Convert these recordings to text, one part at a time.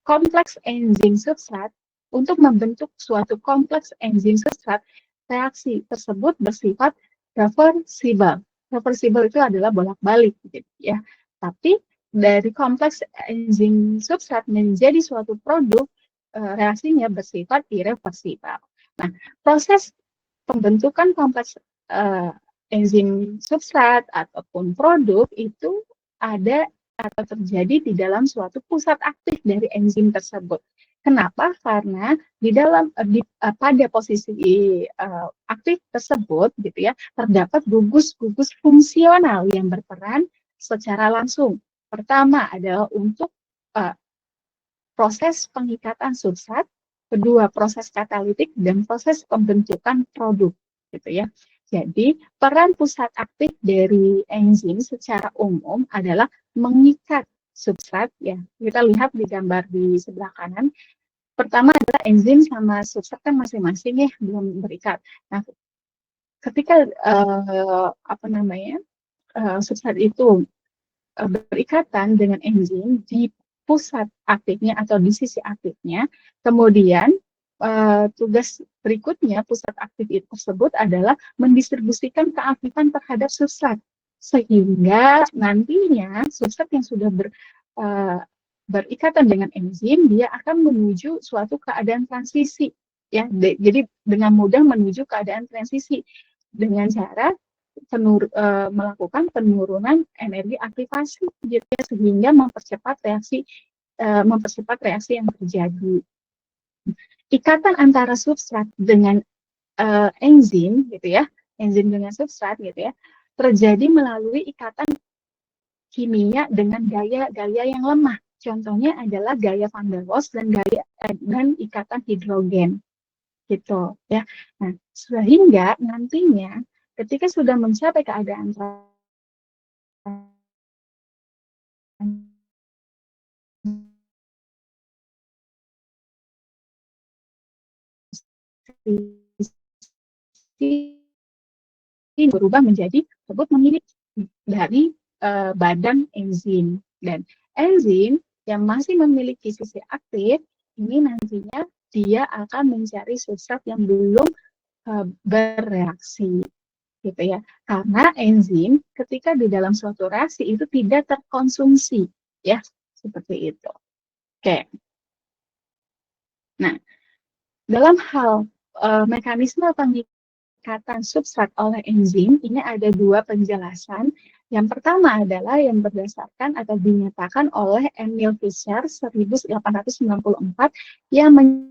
kompleks enzim substrat, untuk membentuk suatu kompleks enzim substrat, reaksi tersebut bersifat reversibel. Reversibel itu adalah bolak-balik, gitu ya. Tapi dari kompleks enzim substrat menjadi suatu produk, reaksinya bersifat irreversibel. Nah, proses pembentukan kompleks enzim substrat ataupun produk itu ada atau terjadi di dalam suatu pusat aktif dari enzim tersebut. Kenapa? Karena di dalam pada posisi aktif tersebut, gitu ya, terdapat gugus-gugus fungsional yang berperan secara langsung. Pertama adalah untuk proses pengikatan substrat, kedua proses katalitik, dan proses pembentukan produk, gitu ya. Jadi peran pusat aktif dari enzim secara umum adalah mengikat substrat, ya. Kita lihat di gambar di sebelah kanan. Pertama adalah enzim sama substrat kan masing-masing ya belum berikat. Nah, ketika substrat itu berikatan dengan enzim di pusat aktifnya atau di sisi aktifnya, kemudian tugas berikutnya pusat aktif tersebut adalah mendistribusikan keaktifan terhadap substrat, sehingga nantinya substrat yang sudah berikatan dengan enzim, dia akan menuju suatu keadaan transisi, ya. Jadi dengan mudah menuju keadaan transisi dengan cara melakukan penurunan energi aktivasi, gitu ya, sehingga mempercepat reaksi yang terjadi. Ikatan antara substrat dengan enzim, gitu ya, enzim dengan substrat, gitu ya, terjadi melalui ikatan kimia dengan gaya yang lemah. Contohnya adalah gaya van der Waals dan ikatan hidrogen, gitu ya. Nah, sehingga nantinya ketika sudah mencapai keadaan berubah menjadi tersebut memiliki dari badan enzim, dan enzim yang masih memiliki sisi aktif ini nantinya dia akan mencari substrat yang belum bereaksi, gitu ya, karena enzim ketika di dalam suatu reaksi itu tidak terkonsumsi, ya, seperti itu. Oke. Nah, dalam hal mekanisme pengikatan substrat oleh enzim, ini ada dua penjelasan. Yang pertama adalah yang berdasarkan atau dinyatakan oleh Emil Fischer 1894 yang menjelaskan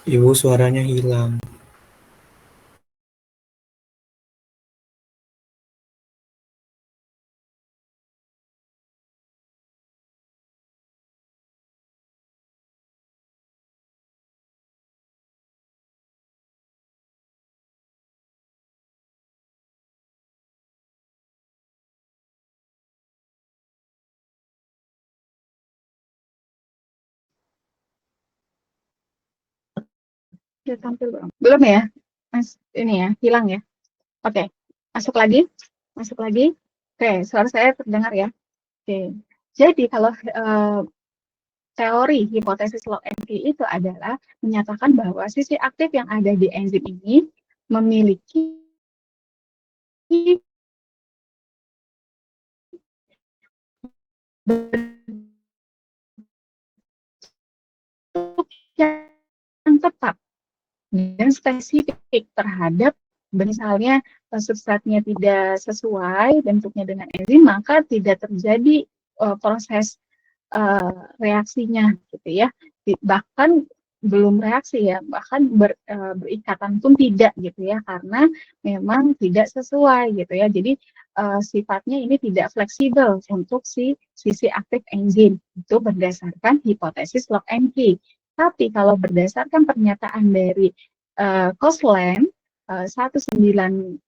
Ibu suaranya hilang. sudah tampil belum ya, Mas? Ini ya, hilang ya. Oke, masuk lagi. Oke, suara saya terdengar ya. Oke, jadi kalau teori hipotesis log NP itu adalah menyatakan bahwa sisi aktif yang ada di enzim ini memiliki bentuk yang tepat dan spesifik terhadap, misalnya substratnya tidak sesuai bentuknya dengan enzim, maka tidak terjadi proses reaksinya, gitu ya. Bahkan belum reaksi ya, bahkan berikatan pun tidak, gitu ya, karena memang tidak sesuai, gitu ya. Jadi sifatnya ini tidak fleksibel untuk sisi aktif enzim, itu berdasarkan hipotesis log NP. Tapi kalau berdasarkan pernyataan dari Kosland 1958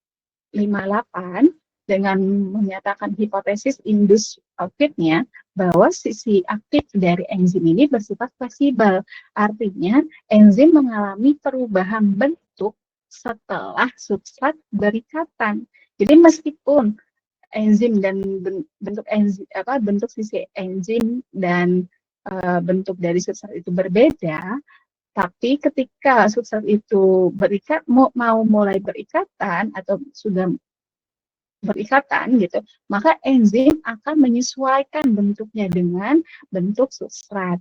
dengan menyatakan hipotesis indus fit-nya bahwa sisi aktif dari enzim ini bersifat fleksibel. Artinya enzim mengalami perubahan bentuk setelah substrat berikatan. Jadi meskipun enzim dan bentuk enzim bentuk sisi enzim dan bentuk dari substrat itu berbeda, tapi ketika substrat itu mau mulai berikatan atau sudah berikatan gitu, maka enzim akan menyesuaikan bentuknya dengan bentuk substrat.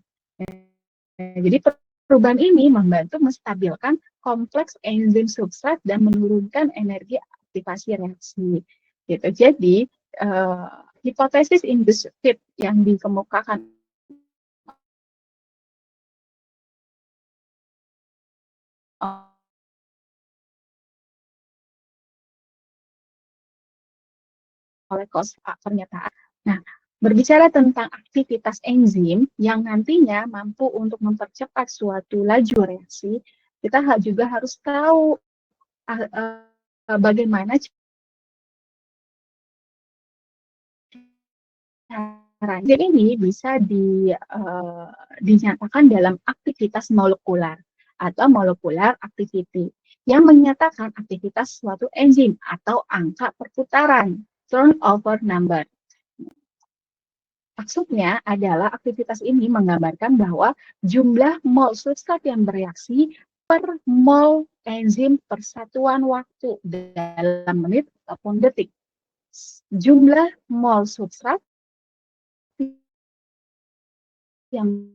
Jadi perubahan ini membantu menstabilkan kompleks enzim substrat dan menurunkan energi aktivasi reaksi. Gitu. Jadi hipotesis induced fit yang dikemukakan oleh pernyataan. Nah, berbicara tentang aktivitas enzim yang nantinya mampu untuk mempercepat suatu laju reaksi, kita juga harus tahu bagaimana caranya ini bisa dinyatakan dalam aktivitas molekular atau molecular activity yang menyatakan aktivitas suatu enzim atau angka perputaran turnover number. Maksudnya adalah aktivitas ini menggambarkan bahwa jumlah mol substrat yang bereaksi per mol enzim per satuan waktu dalam menit ataupun detik. Jumlah mol substrat yang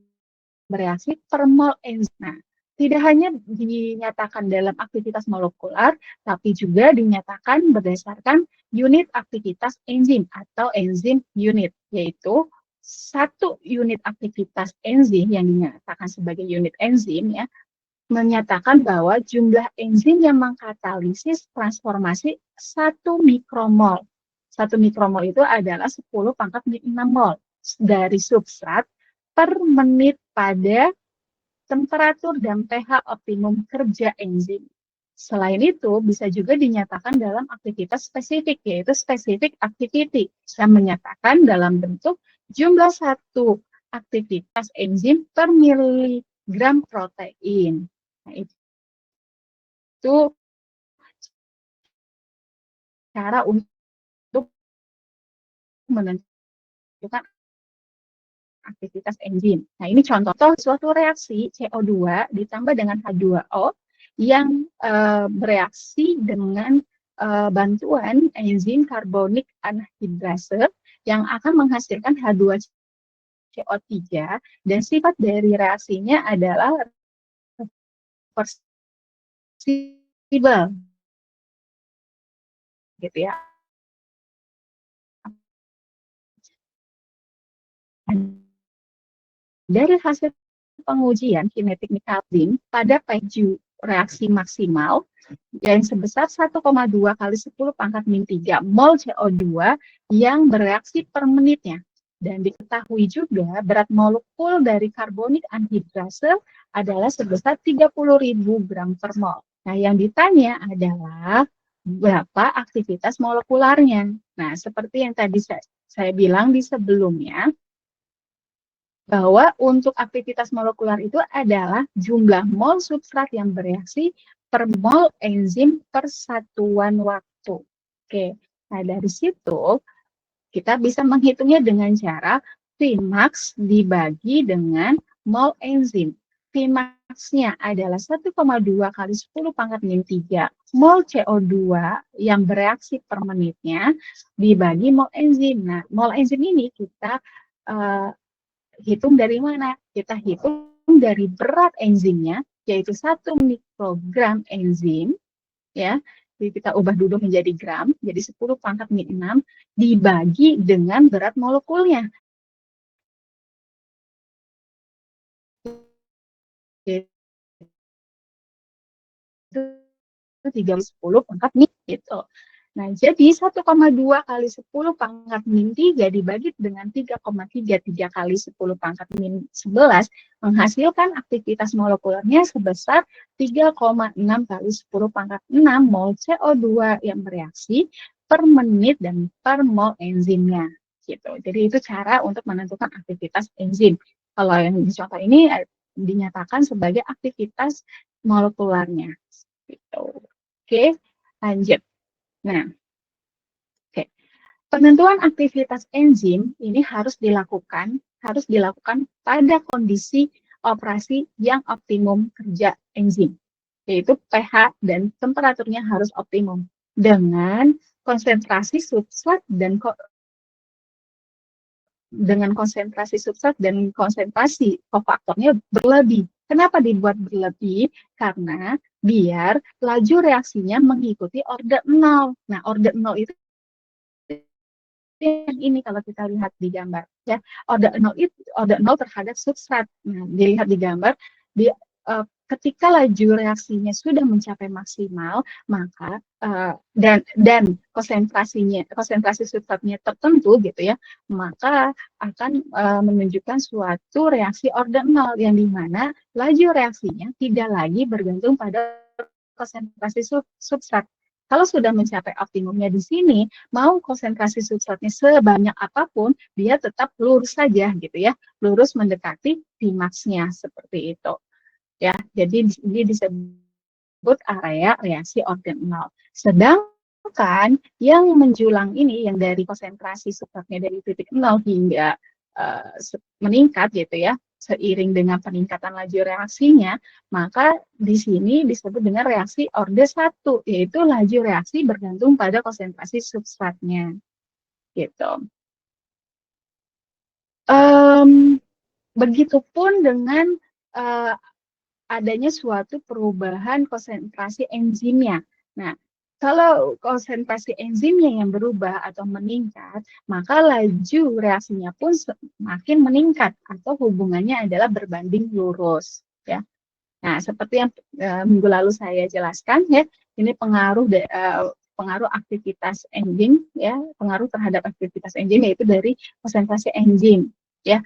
bereaksi per mol enzim. Nah, tidak hanya dinyatakan dalam aktivitas molekular, tapi juga dinyatakan berdasarkan unit aktivitas enzim atau enzim unit, yaitu satu unit aktivitas enzim yang dinyatakan sebagai unit enzim ya, menyatakan bahwa jumlah enzim yang mengkatalisis transformasi 1 mikromol. 1 mikromol itu adalah 10 pangkat 6 mol dari substrat per menit pada temperatur dan pH optimum kerja enzim. Selain itu, bisa juga dinyatakan dalam aktivitas spesifik, yaitu specific activity, yang menyatakan dalam bentuk jumlah satu aktivitas enzim per miligram protein. Nah, itu cara untuk menentukan aktivitas enzim. Nah, ini contoh suatu reaksi CO2 ditambah dengan H2O yang bereaksi dengan bantuan enzim karbonik anhidrase yang akan menghasilkan H2CO3 dan sifat dari reaksinya adalah reversibel gitu ya. Dari hasil pengujian kinetik Nicaldin pada PEG reaksi maksimal yang sebesar 1,2 kali 10 pangkat min 3 mol CO2 yang bereaksi per menitnya. Dan diketahui juga berat molekul dari karbonik anhidrase adalah sebesar 30.000 gram per mol. Nah, yang ditanya adalah berapa aktivitas molekularnya. Nah, seperti yang tadi saya bilang di sebelumnya, bahwa untuk aktivitas molekular itu adalah jumlah mol substrat yang bereaksi per mol enzim per satuan waktu. Oke, nah dari situ kita bisa menghitungnya dengan cara Vmax dibagi dengan mol enzim. Vmax-nya adalah 1,2 kali 10 pangkat min 3 mol CO2 yang bereaksi per menitnya dibagi mol enzim. Nah, mol enzim ini kita hitung dari mana? Kita hitung dari berat enzimnya, yaitu 1 mikrogram enzim, ya. Jadi kita ubah dulu menjadi gram, jadi 10 pangkat min 6 dibagi dengan berat molekulnya. Itu 10 pangkat min gitu. Nah, jadi 1,2 kali 10 pangkat min 3 dibagi dengan 3,33 kali 10 pangkat min 11 menghasilkan aktivitas molekulernya sebesar 3,6 kali 10 pangkat 6 mol CO2 yang bereaksi per menit dan per mol enzimnya. Gitu. Jadi itu cara untuk menentukan aktivitas enzim. Kalau yang di contoh ini dinyatakan sebagai aktivitas molekulernya. Gitu. Oke, lanjut. Nah, oke. Penentuan aktivitas enzim ini harus dilakukan pada kondisi operasi yang optimum kerja enzim, yaitu pH dan temperaturnya harus optimum dengan konsentrasi substrat dan konsentrasi kofaktornya berlebih. Kenapa dibuat berlebih? Karena biar laju reaksinya mengikuti order 0. Nah, order 0 itu yang ini kalau kita lihat di gambar ya, order 0 terhadap substrat. Nah, dilihat di gambar di ketika laju reaksinya sudah mencapai maksimal, maka dan konsentrasi substratnya tertentu gitu ya, maka akan menunjukkan suatu reaksi order 0 yang dimana laju reaksinya tidak lagi bergantung pada konsentrasi substrat. Kalau sudah mencapai optimumnya di sini, mau konsentrasi substratnya sebanyak apapun, dia tetap lurus saja gitu ya, lurus mendekati Tmax-nya seperti itu. Ya, jadi ini disebut area reaksi order 0. Sedangkan yang menjulang ini, yang dari konsentrasi substratnya dari titik 0 hingga meningkat gitu ya, seiring dengan peningkatan laju reaksinya, maka di sini disebut dengan reaksi order 1, yaitu laju reaksi bergantung pada konsentrasi substratnya. Gitu. Begitupun dengan adanya suatu perubahan konsentrasi enzimnya. Nah, kalau konsentrasi enzimnya yang berubah atau meningkat, maka laju reaksinya pun semakin meningkat atau hubungannya adalah berbanding lurus. Ya. Nah, seperti yang minggu lalu saya jelaskan, ya, ini pengaruh aktivitas enzim, ya, pengaruh terhadap aktivitas enzim yaitu dari konsentrasi enzim, ya.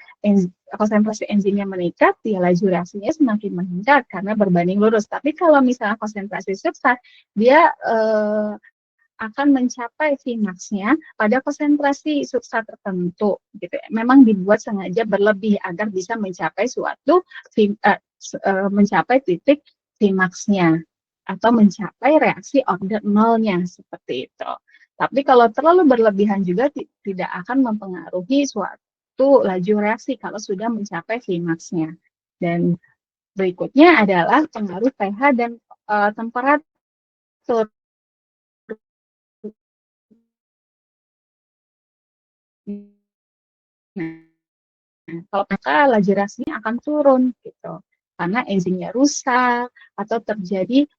Konsentrasi enzimnya meningkat, ya laju reaksinya semakin meningkat karena berbanding lurus. Tapi kalau misalnya konsentrasi substrat, dia akan mencapai Vmax-nya pada konsentrasi substrat tertentu, gitu ya. Memang dibuat sengaja berlebih agar bisa mencapai mencapai titik Vmax-nya atau mencapai reaksi order 0-nya seperti itu. Tapi kalau terlalu berlebihan juga tidak akan mempengaruhi suatu laju reaksi kalau sudah mencapai Vmax-nya. Dan berikutnya adalah pengaruh pH dan temperatur. Nah, kalau maka laju reaksinya akan turun gitu. Karena enzimnya rusak atau terjadi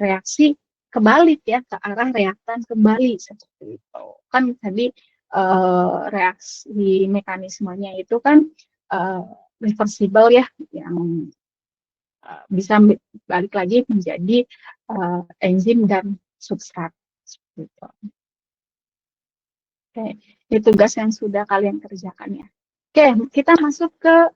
reaksi kebalik ya, ke arah reaktan kembali seperti itu. Kan tadi reaksi mekanismenya itu kan reversible ya, yang bisa balik lagi menjadi enzim dan substrat seperti itu. Oke, ini tugas yang sudah kalian kerjakan ya. Oke, kita masuk ke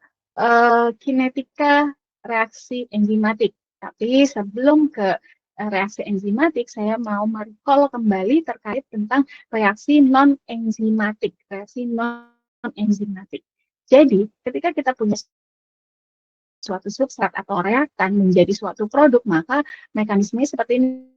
kinetika reaksi enzimatik. Tapi sebelum ke reaksi enzimatik, saya mau merecall kembali terkait tentang reaksi non-enzimatik. Reaksi non-enzimatik. Jadi, ketika kita punya suatu substrat atau reaktan menjadi suatu produk, maka mekanismenya seperti ini.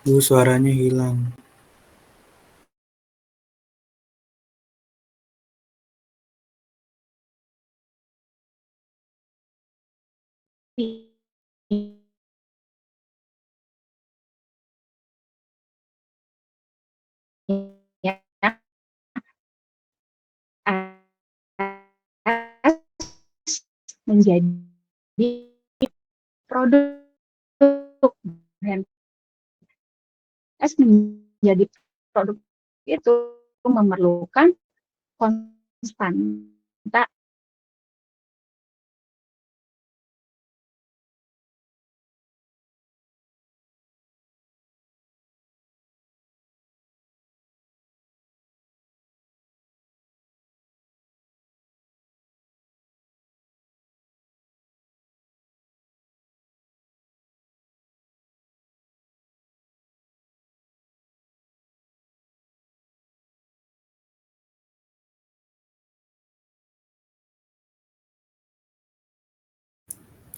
Suaranya hilang. Ya, menjadi produk brand es menjadi produk itu memerlukan konstanta.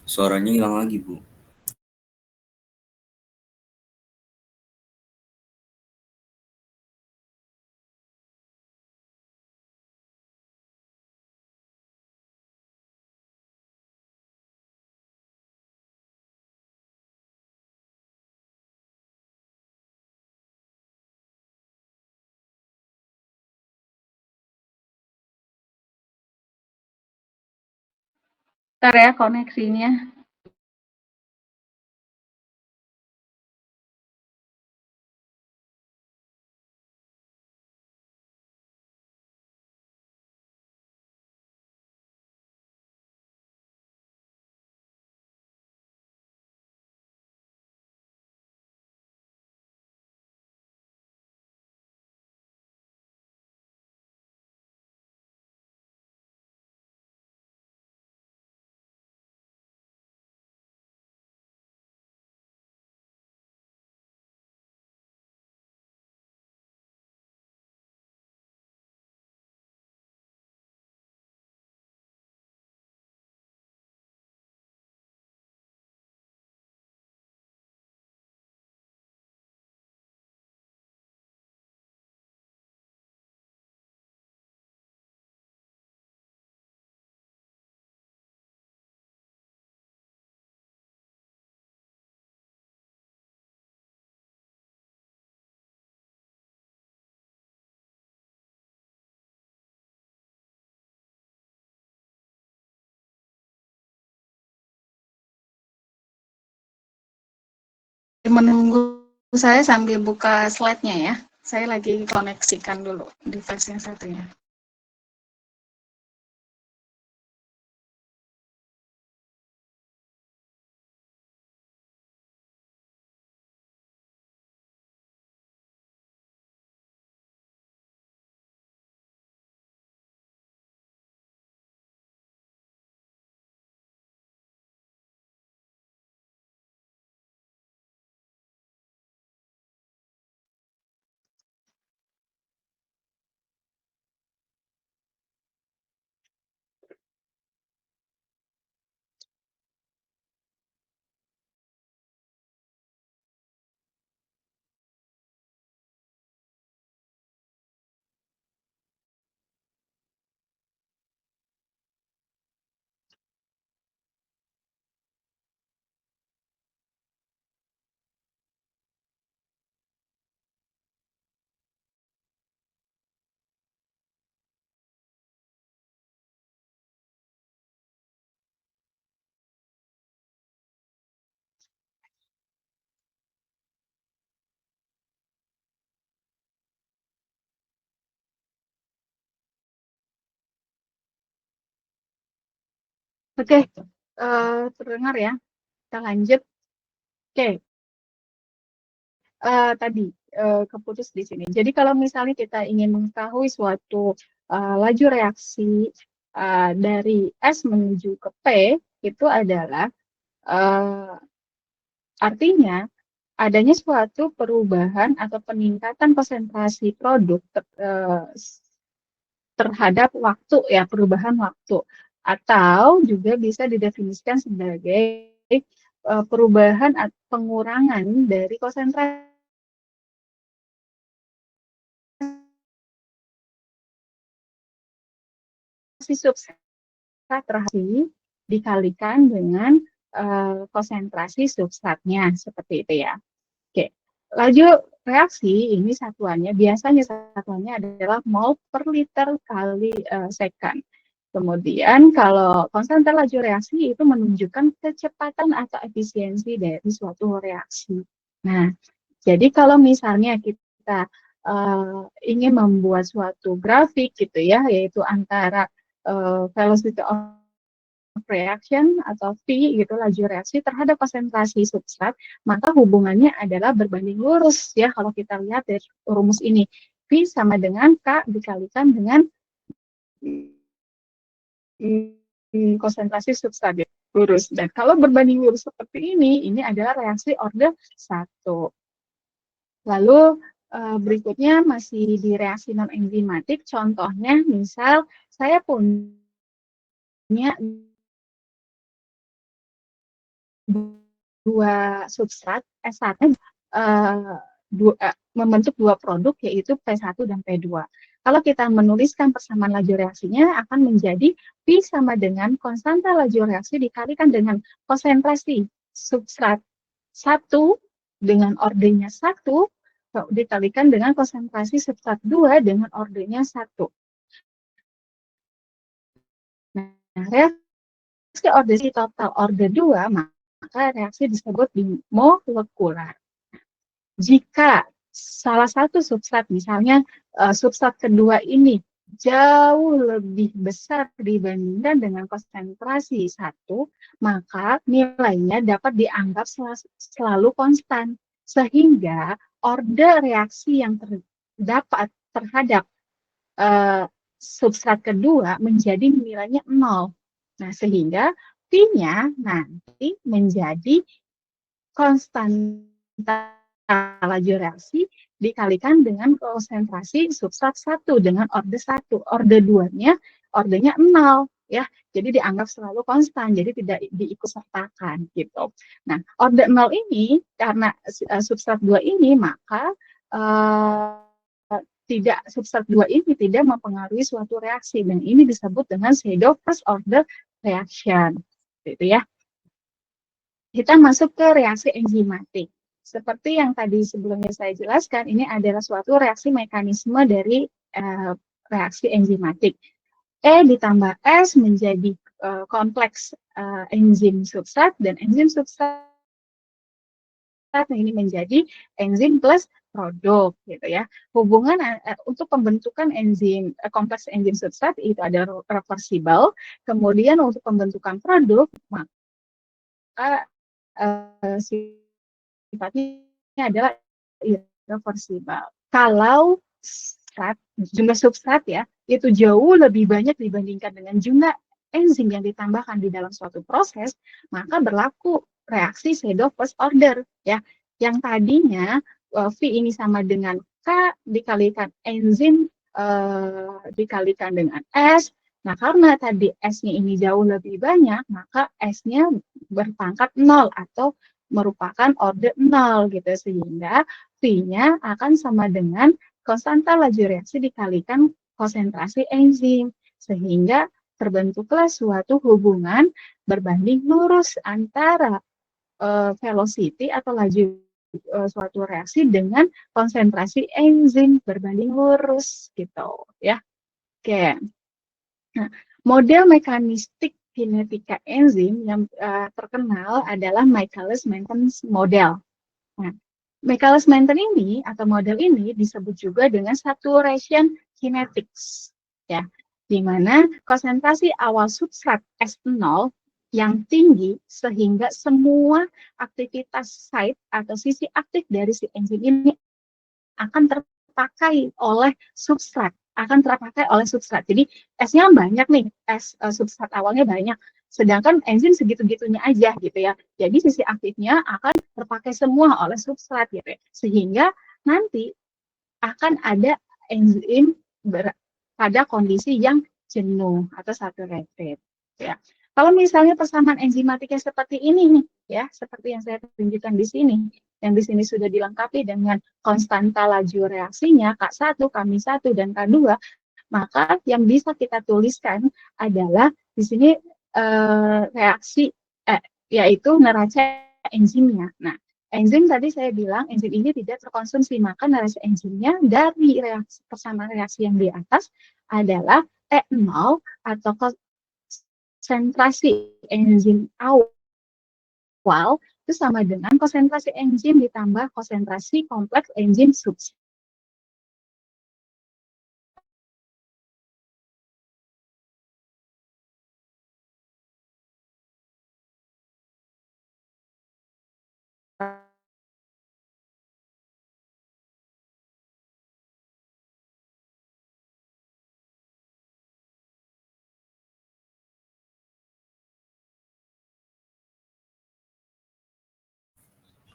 Suaranya hilang lagi, Bu. Bentar ya koneksinya. Menunggu saya sambil buka slide-nya ya. Saya lagi koneksikan dulu device yang satunya. Oke, terdengar ya. Kita lanjut. Oke, tadi keputus di sini. Jadi kalau misalnya kita ingin mengetahui suatu laju reaksi dari S menuju ke P, itu adalah artinya adanya suatu perubahan atau peningkatan konsentrasi produk terhadap waktu ya, perubahan waktu, atau juga bisa didefinisikan sebagai perubahan atau pengurangan dari konsentrasi substrat terhadap dikalikan dengan konsentrasi substratnya, seperti itu ya. Oke, laju reaksi ini satuannya biasanya adalah mol per liter kali second. Kemudian kalau konstanta laju reaksi itu menunjukkan kecepatan atau efisiensi dari suatu reaksi. Nah, jadi kalau misalnya kita ingin membuat suatu grafik gitu ya, yaitu antara velocity of reaction atau V gitu, laju reaksi terhadap konsentrasi substrat, maka hubungannya adalah berbanding lurus ya. Kalau kita lihat dari rumus ini, V sama dengan K dikalikan dengan konsentrasi substrat lurus. Dan kalau berbanding lurus seperti ini adalah reaksi order 1. Lalu berikutnya masih di reaksi non-enzimatik, contohnya misal saya punya dua substrat S1 membentuk dua produk yaitu P1 dan P2. Kalau kita menuliskan persamaan laju reaksinya akan menjadi P sama dengan konstanta laju reaksi dikalikan dengan konsentrasi substrat 1 dengan ordernya 1 dikalikan dengan konsentrasi substrat 2 dengan ordernya 1. Nah, reaksi order total order 2 maka reaksi disebut bimolekular. Jika salah satu substrat, misalnya substrat kedua ini jauh lebih besar dibandingkan dengan konsentrasi 1, maka nilainya dapat dianggap selalu konstan. Sehingga order reaksi yang terdapat terhadap substrat kedua menjadi nilainya 0. Nah, sehingga P-nya nanti menjadi konstanta laju reaksi dikalikan dengan konsentrasi substrat 1 dengan order 1. Order 2-nya, ordernya 0 ya. Jadi dianggap selalu konstan, jadi tidak diikutsertakan gitu. Nah, order 0 ini karena substrat 2 ini maka tidak substrat 2 ini tidak mempengaruhi suatu reaksi dan ini disebut dengan pseudo first order reaction. Gitu ya. Kita masuk ke reaksi enzimatik. Seperti yang tadi sebelumnya saya jelaskan, ini adalah suatu reaksi mekanisme dari reaksi enzimatik. E ditambah S menjadi kompleks enzim substrat dan enzim substrat ini menjadi enzim plus produk gitu ya. Hubungan untuk pembentukan enzim kompleks enzim substrat itu adalah reversible. Kemudian untuk pembentukan produk maka sifatnya adalah irreversible. Kalau jumlah substrat ya itu jauh lebih banyak dibandingkan dengan jumlah enzim yang ditambahkan di dalam suatu proses, maka berlaku reaksi pseudo first order ya. Yang tadinya V ini sama dengan K dikalikan enzim dikalikan dengan S. Nah, karena tadi S-nya ini jauh lebih banyak, maka S-nya berpangkat 0 atau merupakan order 0 gitu. Sehingga V-nya akan sama dengan konstanta laju reaksi dikalikan konsentrasi enzim. Sehingga terbentuklah suatu hubungan berbanding lurus antara velocity atau laju suatu reaksi dengan konsentrasi enzim berbanding lurus gitu ya. Oke. Nah, model mekanistik kinetika enzim yang terkenal adalah Michaelis-Menten model. Nah, Michaelis-Menten ini atau model ini disebut juga dengan saturation kinetics, ya, di mana konsentrasi awal substrat S0 yang tinggi sehingga semua aktivitas site atau sisi aktif dari si enzim ini akan terpakai oleh substrat. Jadi S-nya banyak nih, substrat awalnya banyak. Sedangkan enzim segitu-gitunya aja gitu ya. Jadi sisi aktifnya akan terpakai semua oleh substrat gitu ya. Sehingga nanti akan ada enzim pada kondisi yang jenuh atau saturated ya. Kalau misalnya persamaan enzimatiknya seperti ini nih ya, seperti yang saya tunjukkan di sini, yang di sini sudah dilengkapi dengan konstanta laju reaksinya K1, K-1 dan K2, maka yang bisa kita tuliskan adalah di sini reaksi yaitu neraca enzimnya. Nah, enzim tadi saya bilang enzim ini tidak terkonsumsi, maka neraca enzimnya dari reaksi persamaan reaksi yang di atas adalah E0 atau konsentrasi enzim awal itu sama dengan konsentrasi enzim ditambah konsentrasi kompleks enzim substrat.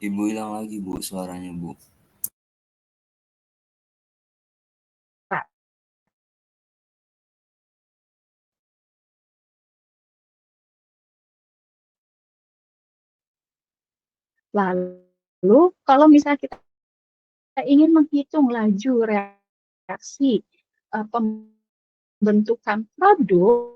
Ibu hilang lagi Bu suaranya Bu. Lalu kalau misalnya kita ingin menghitung laju reaksi pembentukan produk,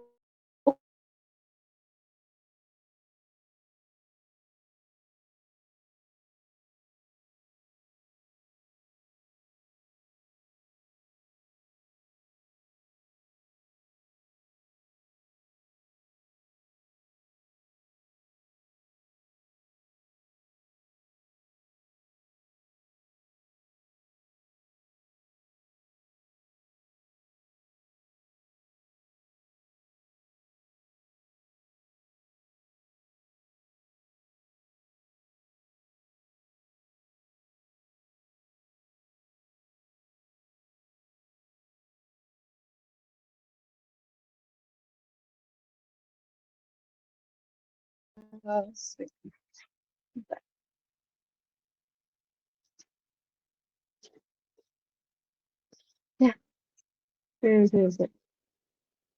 ya, sip.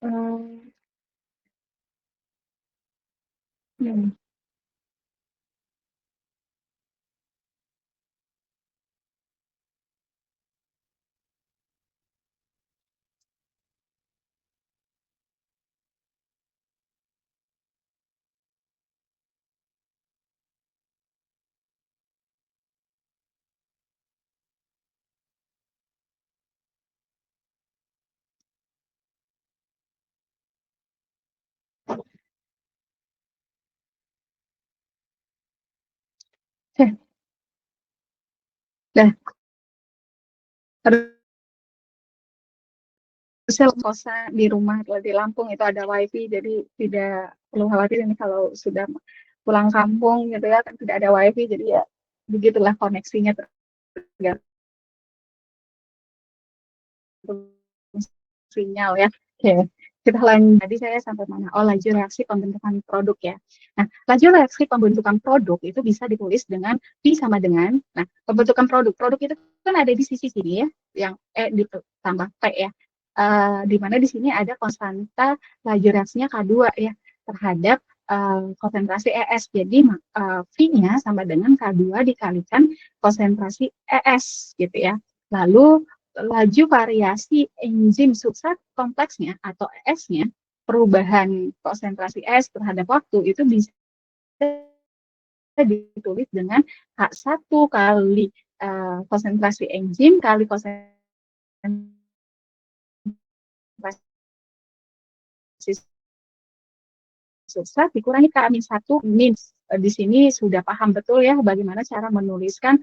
Hmm. Nah, harusnya kosan di rumah kalau di Lampung itu ada wifi, jadi tidak perlu khawatir ini kalau sudah pulang kampung gitu ya kan tidak ada wifi, jadi ya begitulah koneksinya tergantung sinyal ya. Oke, kita lanjut. Tadi saya sampai mana? Oh, laju reaksi pembentukan produk ya. Nah, laju reaksi pembentukan produk itu bisa ditulis dengan V sama dengan, nah, pembentukan produk. Produk itu kan ada di sisi sini ya, yang ditambah P ya. Di mana di sini ada konstanta laju reaksinya K2 ya, terhadap konsentrasi ES. Jadi V-nya sama dengan K2 dikalikan konsentrasi ES gitu ya. Lalu laju variasi enzim substrat kompleksnya atau ES-nya, perubahan konsentrasi ES terhadap waktu itu bisa ditulis dengan H1 kali konsentrasi enzim kali konsentrasi substrat dikurangi K-1 min. Di sini sudah paham betul ya bagaimana cara menuliskan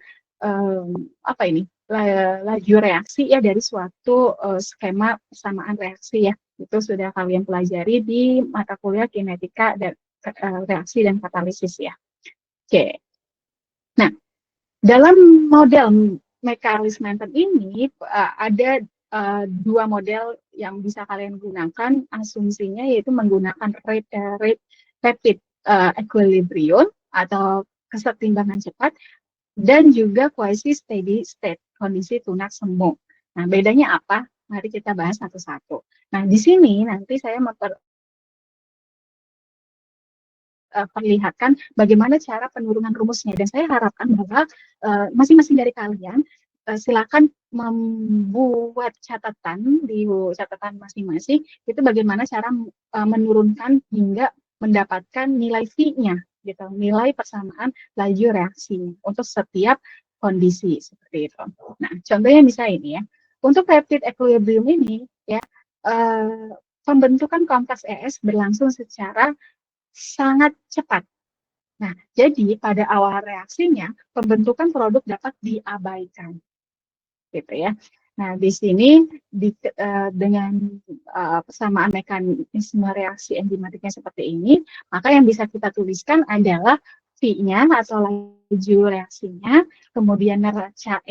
apa ini laju reaksi ya dari suatu skema persamaan reaksi ya. Itu sudah kalian pelajari di mata kuliah kinetika dan reaksi dan katalisis ya. Oke. Nah, dalam model Michaelis Menten ini ada dua model yang bisa kalian gunakan asumsinya, yaitu menggunakan rapid equilibrium atau kesetimbangan cepat dan juga quasi steady state, kondisi tunak semu. Nah, bedanya apa? Mari kita bahas satu-satu. Nah, di sini nanti saya perlihatkan bagaimana cara penurunan rumusnya, dan saya harapkan bahwa masing-masing dari kalian silakan membuat catatan di catatan masing-masing itu bagaimana cara menurunkan hingga mendapatkan nilai V-nya gitu, nilai persamaan laju reaksinya untuk setiap kondisi seperti itu. Nah, contohnya bisa ini ya. Untuk rapid equilibrium ini ya, pembentukan kompleks ES berlangsung secara sangat cepat. Nah, jadi pada awal reaksinya, pembentukan produk dapat diabaikan. Gitu ya. Nah, di sini dengan persamaan mekanisme reaksi enzimatiknya seperti ini, maka yang bisa kita tuliskan adalah V-nya atau laju reaksinya, kemudian neraca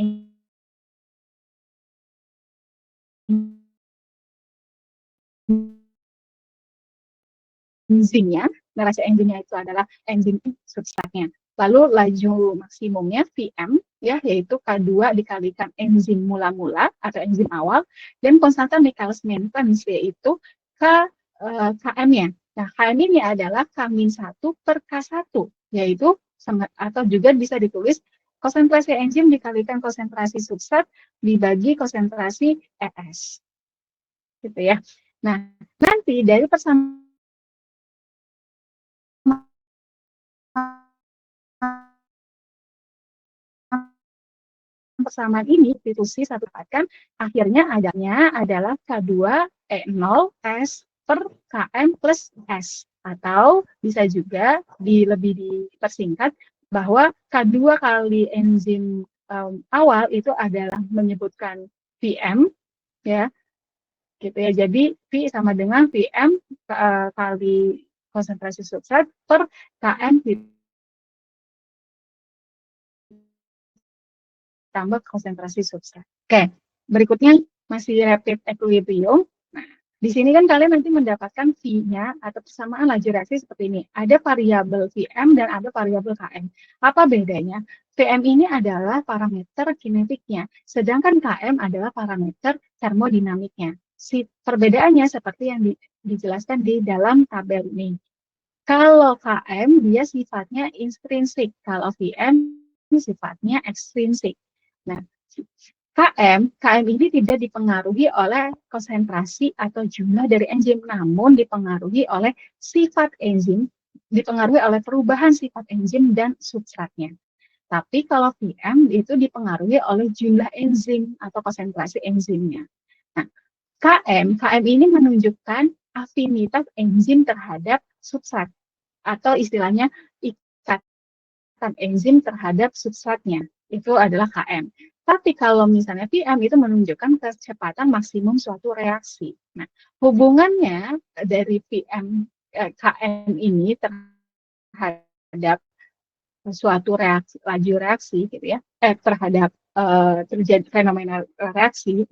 enzimnya, neraca enzimnya itu adalah enzim substratnya. Lalu laju maksimumnya Vm, ya, yaitu K2 dikalikan enzim mula-mula atau enzim awal, dan konstanta Michaelis Menten, yaitu Km-nya. Nah, Km ini adalah K-1 per K1, yaitu atau juga bisa ditulis konsentrasi enzim dikalikan konsentrasi substrat dibagi konsentrasi ES. Gitu ya. Nah, nanti dari persamaan persamaan ini institusi satu dapatkan akhirnya adanya adalah K2E0 S per Km plus S, atau bisa juga lebih dipersingkat bahwa K2 kali enzim awal itu adalah menyebutkan Vm, ya, gitu ya. Jadi V sama dengan Vm kali konsentrasi substrat per Km tambah konsentrasi substrat. Oke, berikutnya masih rapid equilibrium. Nah, di sini kan kalian nanti mendapatkan V-nya atau persamaan laju reaksi seperti ini. Ada variabel Vm dan ada variabel Km. Apa bedanya? Vm ini adalah parameter kinetiknya, sedangkan Km adalah parameter termodinamiknya. Perbedaannya seperti yang dijelaskan di dalam tabel ini. Kalau Km dia sifatnya intrinsik, kalau Vm sifatnya ekstrinsik. Nah, KM ini tidak dipengaruhi oleh konsentrasi atau jumlah dari enzim, namun dipengaruhi oleh sifat enzim, dipengaruhi oleh perubahan sifat enzim dan substratnya. Tapi kalau VM itu dipengaruhi oleh jumlah enzim atau konsentrasi enzimnya. Nah, KM ini menunjukkan afinitas enzim terhadap substrat, atau istilahnya ikatan enzim terhadap substratnya. Itu adalah KM. Tapi kalau misalnya VM itu menunjukkan kecepatan maksimum suatu reaksi. Nah, hubungannya dari VM KM ini terhadap suatu reaksi, laju reaksi gitu ya, terhadap terjadi fenomena reaksi.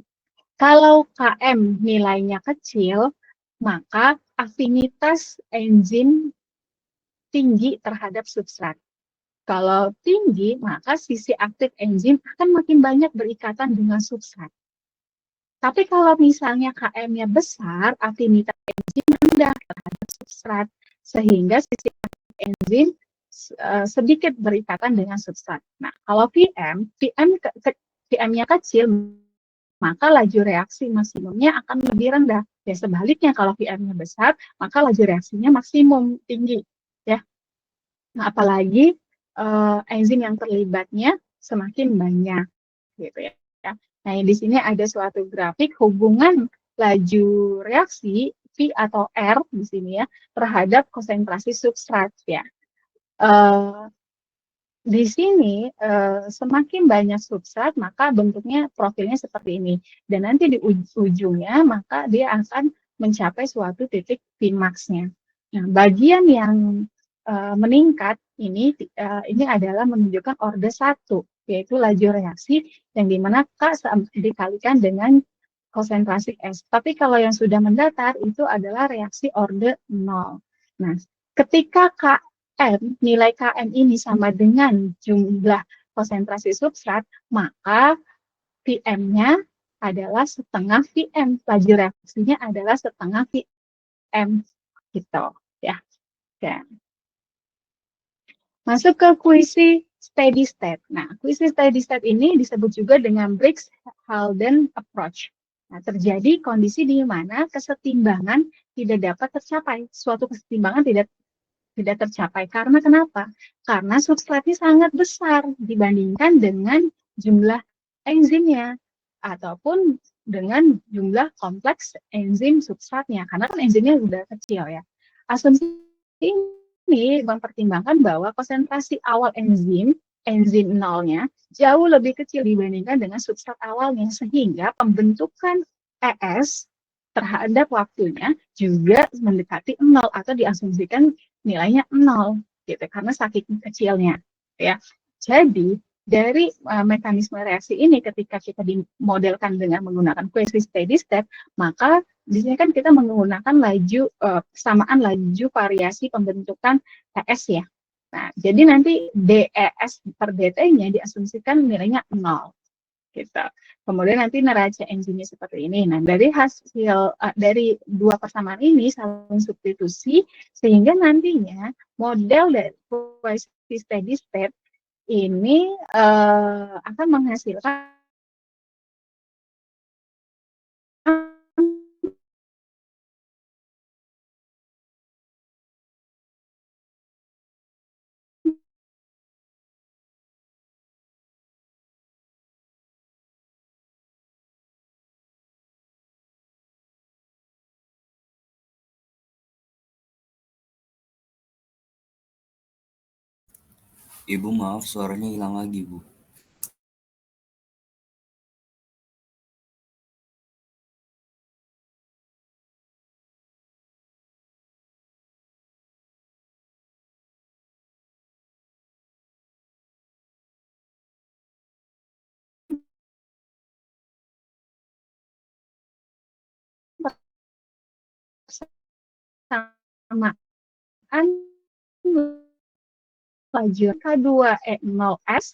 Kalau KM nilainya kecil, maka afinitas enzim tinggi terhadap substrat. Kalau tinggi, maka sisi aktif enzim akan makin banyak berikatan dengan substrat. Tapi kalau misalnya KM-nya besar, afinitas enzim rendah terhadap substrat, sehingga sisi aktif enzim sedikit berikatan dengan substrat. Nah, kalau VM-nya kecil, maka laju reaksi maksimumnya akan lebih rendah. Ya, sebaliknya kalau VM-nya besar, maka laju reaksinya maksimum tinggi. Ya, nah, apalagi enzim yang terlibatnya semakin banyak, gitu ya. Nah, di sini ada suatu grafik hubungan laju reaksi V atau R di sini ya terhadap konsentrasi substrat ya. Di sini semakin banyak substrat maka bentuknya profilnya seperti ini, dan nanti di ujungnya maka dia akan mencapai suatu titik Vmax-nya. Nah, bagian yang meningkat ini adalah menunjukkan orde 1, yaitu laju reaksi yang dimana K dikalikan dengan konsentrasi S. Tapi kalau yang sudah mendatar itu adalah reaksi orde 0. Nah, ketika nilai Km ini sama dengan jumlah konsentrasi substrat, maka Vm-nya adalah setengah Vm, laju reaksinya adalah setengah Vm, gitu ya. Oke. Masuk ke kuisi steady state. Nah, kuisi steady state ini disebut juga dengan Briggs-Haldane approach. Nah, terjadi kondisi di mana kesetimbangan tidak dapat tercapai. Suatu kesetimbangan tidak tercapai. Karena kenapa? Karena substratnya sangat besar dibandingkan dengan jumlah enzimnya. ataupun dengan jumlah kompleks enzim substratnya, karena kan enzimnya sudah kecil ya. Asumsi ini mempertimbangkan bahwa konsentrasi awal enzim nolnya jauh lebih kecil dibandingkan dengan substrat awalnya, sehingga pembentukan ES terhadap waktunya juga mendekati nol atau diasumsikan nilainya nol gitu karena saking kecilnya ya. Jadi dari mekanisme reaksi ini ketika kita dimodelkan dengan menggunakan kuesiosi steady state, maka di sini kan kita menggunakan laju kesamaan laju variasi pembentukan ES ya. Nah, jadi nanti DES per DT-nya diasumsikan nilainya 0 gitu. Kemudian nanti neraca enzimnya seperti ini. Nah, dari hasil dari dua persamaan ini saling substitusi sehingga nantinya model dari kuesiosi steady state ini akan menghasilkan Ibu maaf suaranya hilang lagi Bu. persamaan laju K2E0S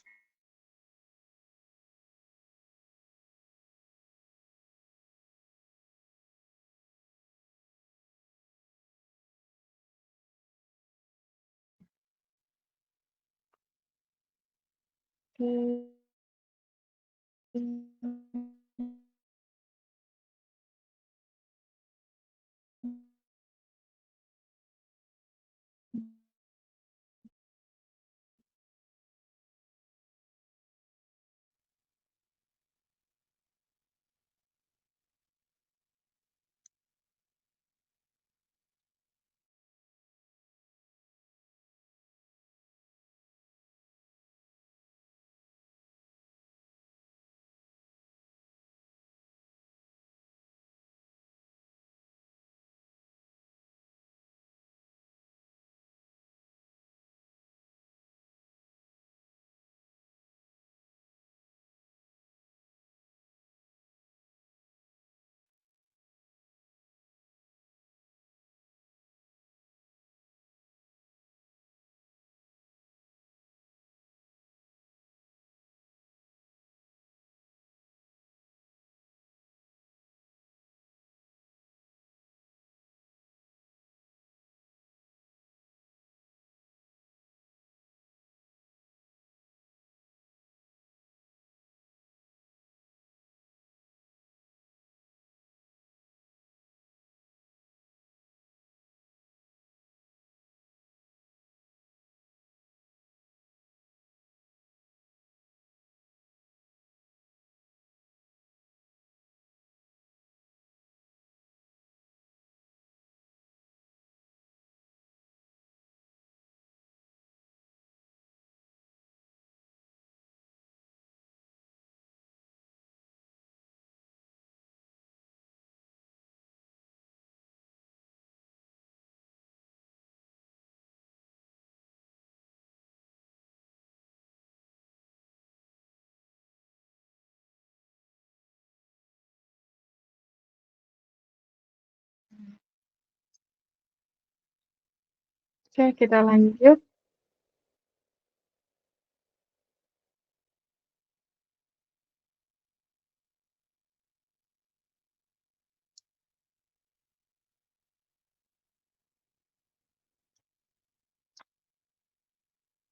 Oke, kita lanjut.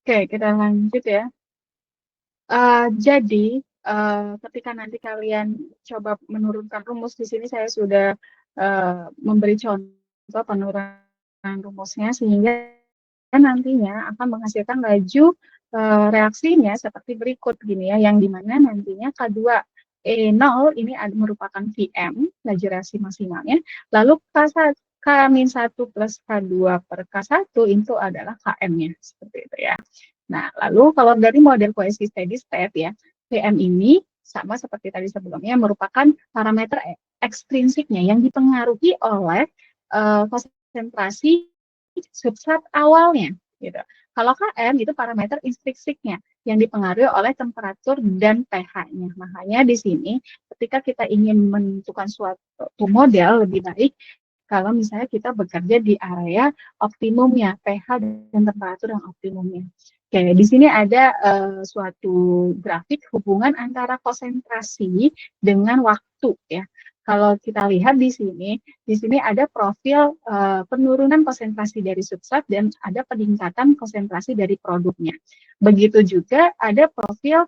Oke, kita lanjut ya. Jadi, ketika nanti kalian coba menurunkan rumus, di sini saya sudah memberi contoh penurunan rumusnya, sehingga nantinya akan menghasilkan laju reaksinya seperti berikut gini ya, yang dimana nantinya K2 E0 ini merupakan VM, laju reaksi maksimalnya, lalu K-1 plus K2 per K1 itu adalah KM-nya, seperti itu ya. Nah, lalu kalau dari model kohesi steady state ya, VM ini sama seperti tadi sebelumnya merupakan parameter ekstrinsiknya yang dipengaruhi oleh konsentrasi substrat awalnya gitu. Kalau KM itu parameter intrinsiknya yang dipengaruhi oleh temperatur dan pH-nya. Makanya di sini ketika kita ingin menentukan suatu model lebih baik kalau misalnya kita bekerja di area optimumnya, pH dan temperatur yang optimumnya. Oke, di sini ada suatu grafik hubungan antara konsentrasi dengan waktu ya. Kalau kita lihat di sini ada profil penurunan konsentrasi dari substrat dan ada peningkatan konsentrasi dari produknya. Begitu juga ada profil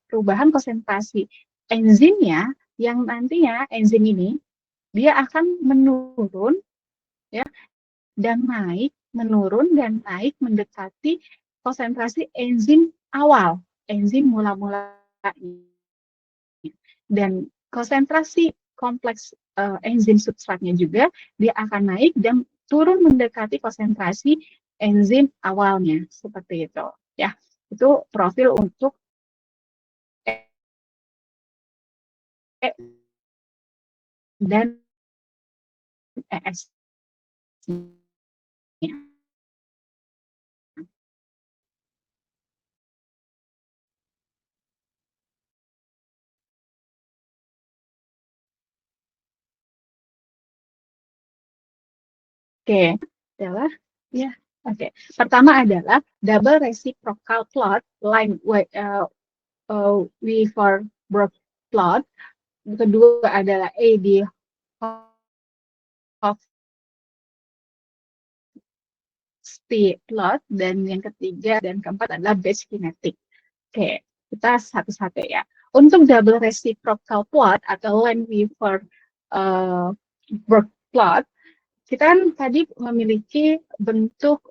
perubahan konsentrasi enzimnya yang nantinya enzim ini dia akan menurun ya dan naik, menurun dan naik mendekati konsentrasi enzim awal, enzim mula-mula. Dan konsentrasi kompleks enzim substratnya juga dia akan naik dan turun mendekati konsentrasi enzim awalnya seperti itu ya. Itu profil untuk dan ES. Oke, adalah ya. Oke, pertama adalah double reciprocal plot line Weaver-Burk plot. Kedua adalah AD Hofstee plot, dan yang ketiga dan keempat adalah batch kinetic. Oke, kita satu-satu ya. Untuk double reciprocal plot atau Weaver-Burk plot, kita kan tadi memiliki bentuk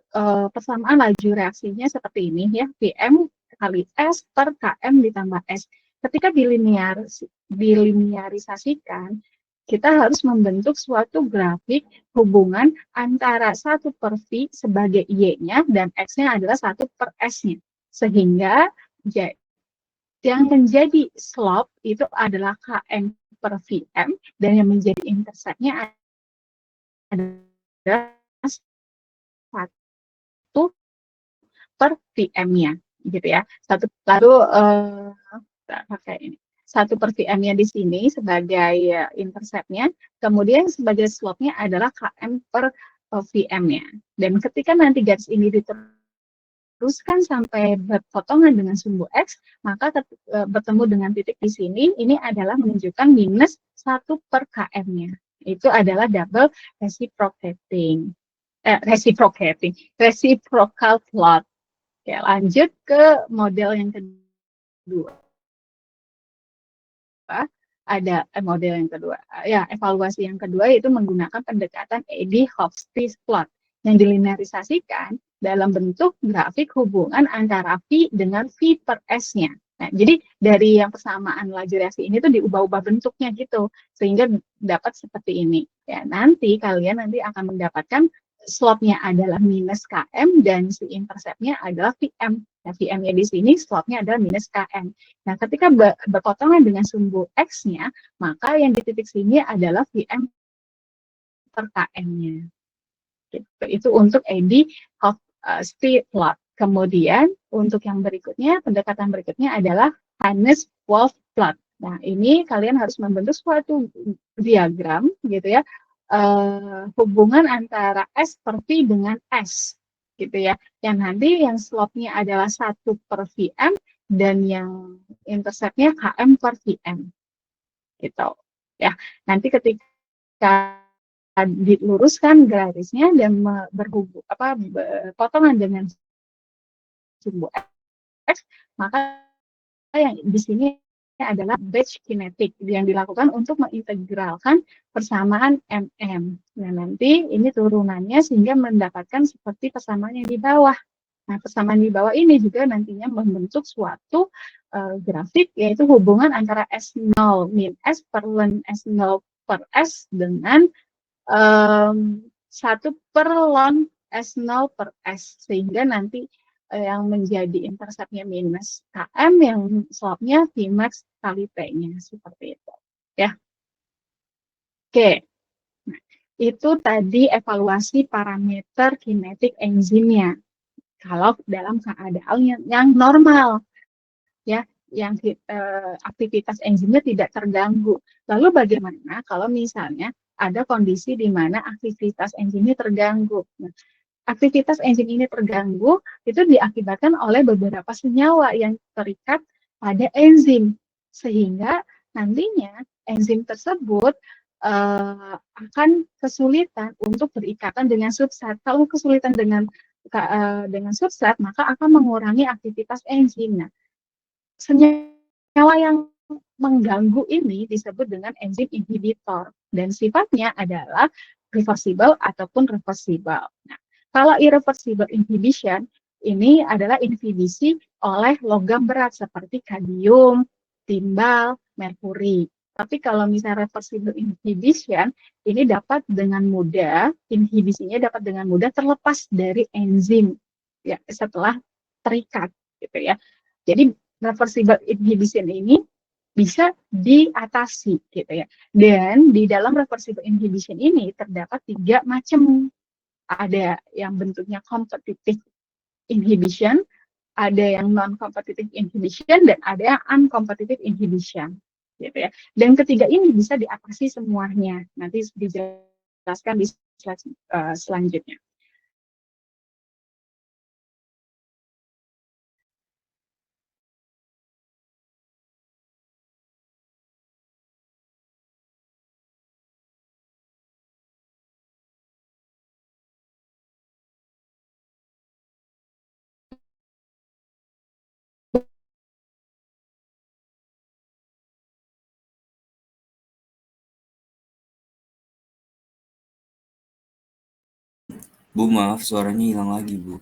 persamaan laju reaksinya seperti ini ya, Vm kali S per Km ditambah S. Ketika dilinearisasikan, kita harus membentuk suatu grafik hubungan antara 1 per V sebagai Y-nya dan X-nya adalah 1 per S-nya. Sehingga yang menjadi slope itu adalah Km per Vm dan yang menjadi intercept-nya adalah 1 per VM-nya gitu ya. Lalu pakai ini. 1 per VM-nya di sini sebagai intercept-nya, kemudian sebagai slope-nya adalah Km per VM-nya. Dan ketika nanti garis ini diteruskan sampai berpotongan dengan sumbu X, maka bertemu dengan titik di sini, ini adalah menunjukkan minus 1 per Km-nya. Itu adalah double reciprocal plot. Oke, lanjut ke model yang kedua. Ada model yang kedua. Ya, evaluasi yang kedua yaitu menggunakan pendekatan Eddy-Hofstee plot yang dilinearisasikan dalam bentuk grafik hubungan antara V dengan V per S-nya. Nah, jadi dari yang persamaan laju reaksi ini tuh diubah-ubah bentuknya gitu sehingga dapat seperti ini. Ya, nanti kalian akan mendapatkan slope-nya adalah minus Km dan si intercept-nya adalah Vm. Nah, Vm-nya di sini slope-nya adalah minus Km. Nah, ketika berpotongan dengan sumbu X-nya, maka yang di titik sini adalah Vm per Km-nya. Gitu. Itu untuk Eddy-Hofstee plot. Kemudian untuk yang berikutnya, pendekatan berikutnya adalah Hannes-Wolff plot. Nah, ini kalian harus membentuk suatu diagram gitu ya, hubungan antara S per V dengan S gitu ya. Yang nanti yang slope-nya adalah 1 per Vm dan yang intercept-nya Km per Vm. Gitu. Ya. Nanti ketika diluruskan garisnya dan berpotongan dengan sumbu X, maka yang di sini adalah batch kinetic yang dilakukan untuk mengintegralkan persamaan MM. Nah, nanti ini turunannya sehingga mendapatkan seperti persamaan yang di bawah. Nah, persamaan di bawah ini juga nantinya membentuk suatu grafik, yaitu hubungan antara S0 min S per ln S0 per S dengan 1 per ln S0 per S, sehingga nanti yang menjadi interceptnya minus Km, yang slope-nya Vmax kali P-nya, seperti itu. Ya. Oke, nah, itu tadi evaluasi parameter kinetik enzimnya. Kalau dalam keadaan yang normal, ya, yang aktivitas enzimnya tidak terganggu. Lalu bagaimana kalau misalnya ada kondisi di mana aktivitas enzimnya terganggu? Nah, aktivitas enzim ini terganggu itu diakibatkan oleh beberapa senyawa yang terikat pada enzim, sehingga nantinya enzim tersebut akan kesulitan untuk berikatan dengan substrat. Kalau kesulitan dengan substrat, maka akan mengurangi aktivitas enzim. Nah, senyawa yang mengganggu ini disebut dengan enzim inhibitor, dan sifatnya adalah reversible ataupun reversible. Nah, kalau irreversible inhibition, ini adalah inhibisi oleh logam berat seperti kadium, timbal, merkuri. Tapi kalau misalnya reversible inhibition, ini dapat dengan mudah, inhibisinya dapat dengan mudah terlepas dari enzim, ya, setelah terikat, gitu ya. Jadi reversible inhibition ini bisa diatasi, gitu ya. Dan di dalam reversible inhibition ini terdapat 3 macam. Ada yang bentuknya competitive inhibition, ada yang non-competitive inhibition, dan ada yang uncompetitive inhibition, gitu ya. Dan ketiga ini bisa diatasi semuanya. Nanti dijelaskan di slide selanjutnya. Bu, maaf suaranya hilang lagi, Bu.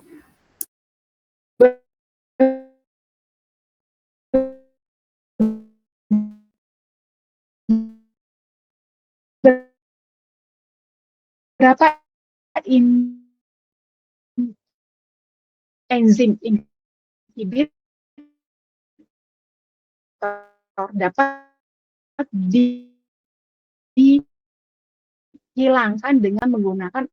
Berapa enzim inhibitor dapat dihilangkan dengan menggunakan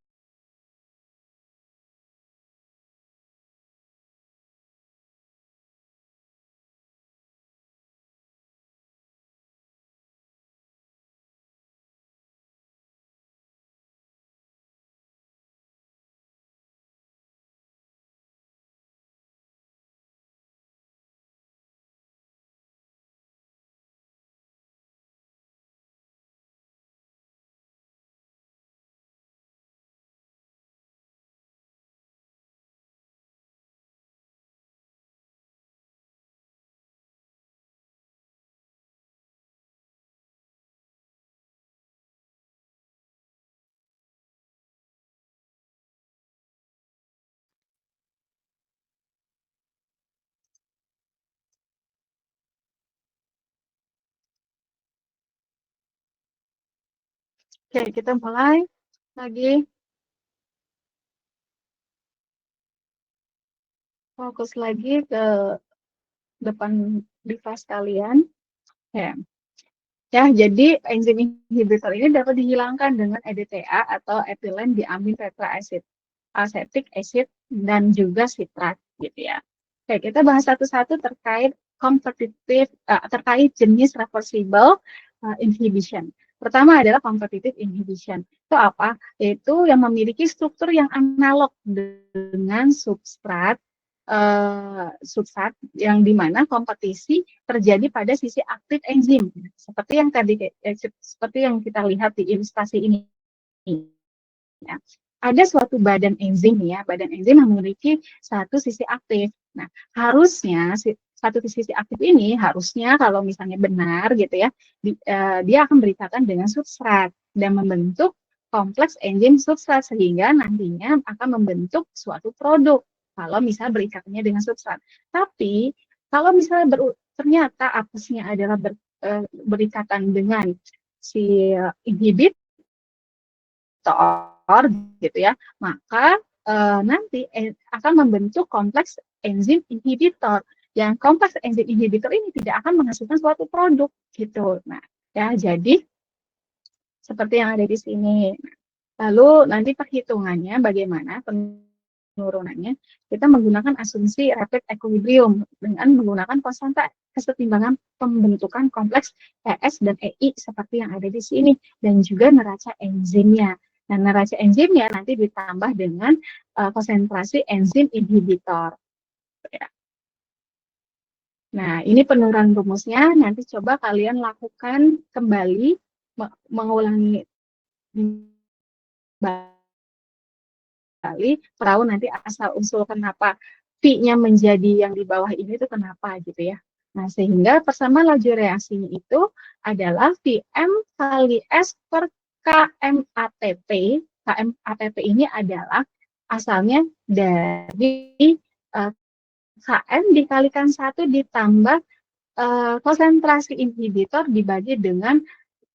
Oke, kita mulai lagi. Fokus lagi ke depan device kalian. Ya. Ya, jadi enzim inhibitor ini dapat dihilangkan dengan EDTA atau ethylene diamin tetraacid, acetic acid, dan juga sitrat, gitu ya. Oke, kita bahas satu-satu terkait terkait jenis reversible inhibition. Pertama adalah competitive inhibition. Itu apa? Yaitu yang memiliki struktur yang analog dengan substrat yang dimana kompetisi terjadi pada sisi aktif enzim, seperti yang tadi seperti yang kita lihat di ilustrasi ini. Ya. Ada suatu badan enzim ya, badan enzim yang memiliki satu sisi aktif. Nah, harusnya satu sisi aktif ini harusnya kalau misalnya benar gitu ya, dia akan berikatan dengan substrat dan membentuk kompleks enzim substrat, sehingga nantinya akan membentuk suatu produk kalau misalnya berikatannya dengan substrat. Tapi kalau misalnya ternyata apesnya adalah berikatan dengan si inhibitor gitu ya, maka nanti akan membentuk kompleks enzim inhibitor. Yang kompleks enzim inhibitor ini tidak akan menghasilkan suatu produk gitu. Nah, ya jadi seperti yang ada di sini. Lalu nanti perhitungannya bagaimana penurunannya, kita menggunakan asumsi rapid equilibrium dengan menggunakan konstanta kesetimbangan pembentukan kompleks ES dan EI seperti yang ada di sini, dan juga neraca enzimnya. Nah, neraca enzimnya nanti ditambah dengan konsentrasi enzim inhibitor. Ya. Nah, ini penurunan rumusnya, nanti coba kalian lakukan kembali, mengulangi kembali, tahu nanti asal usul kenapa V-nya menjadi yang di bawah ini itu kenapa gitu ya. Nah, sehingga persamaan laju reaksinya itu adalah Vm kali S per Km ATP. Km ATP ini adalah asalnya dari Km dikalikan 1 ditambah konsentrasi inhibitor dibagi dengan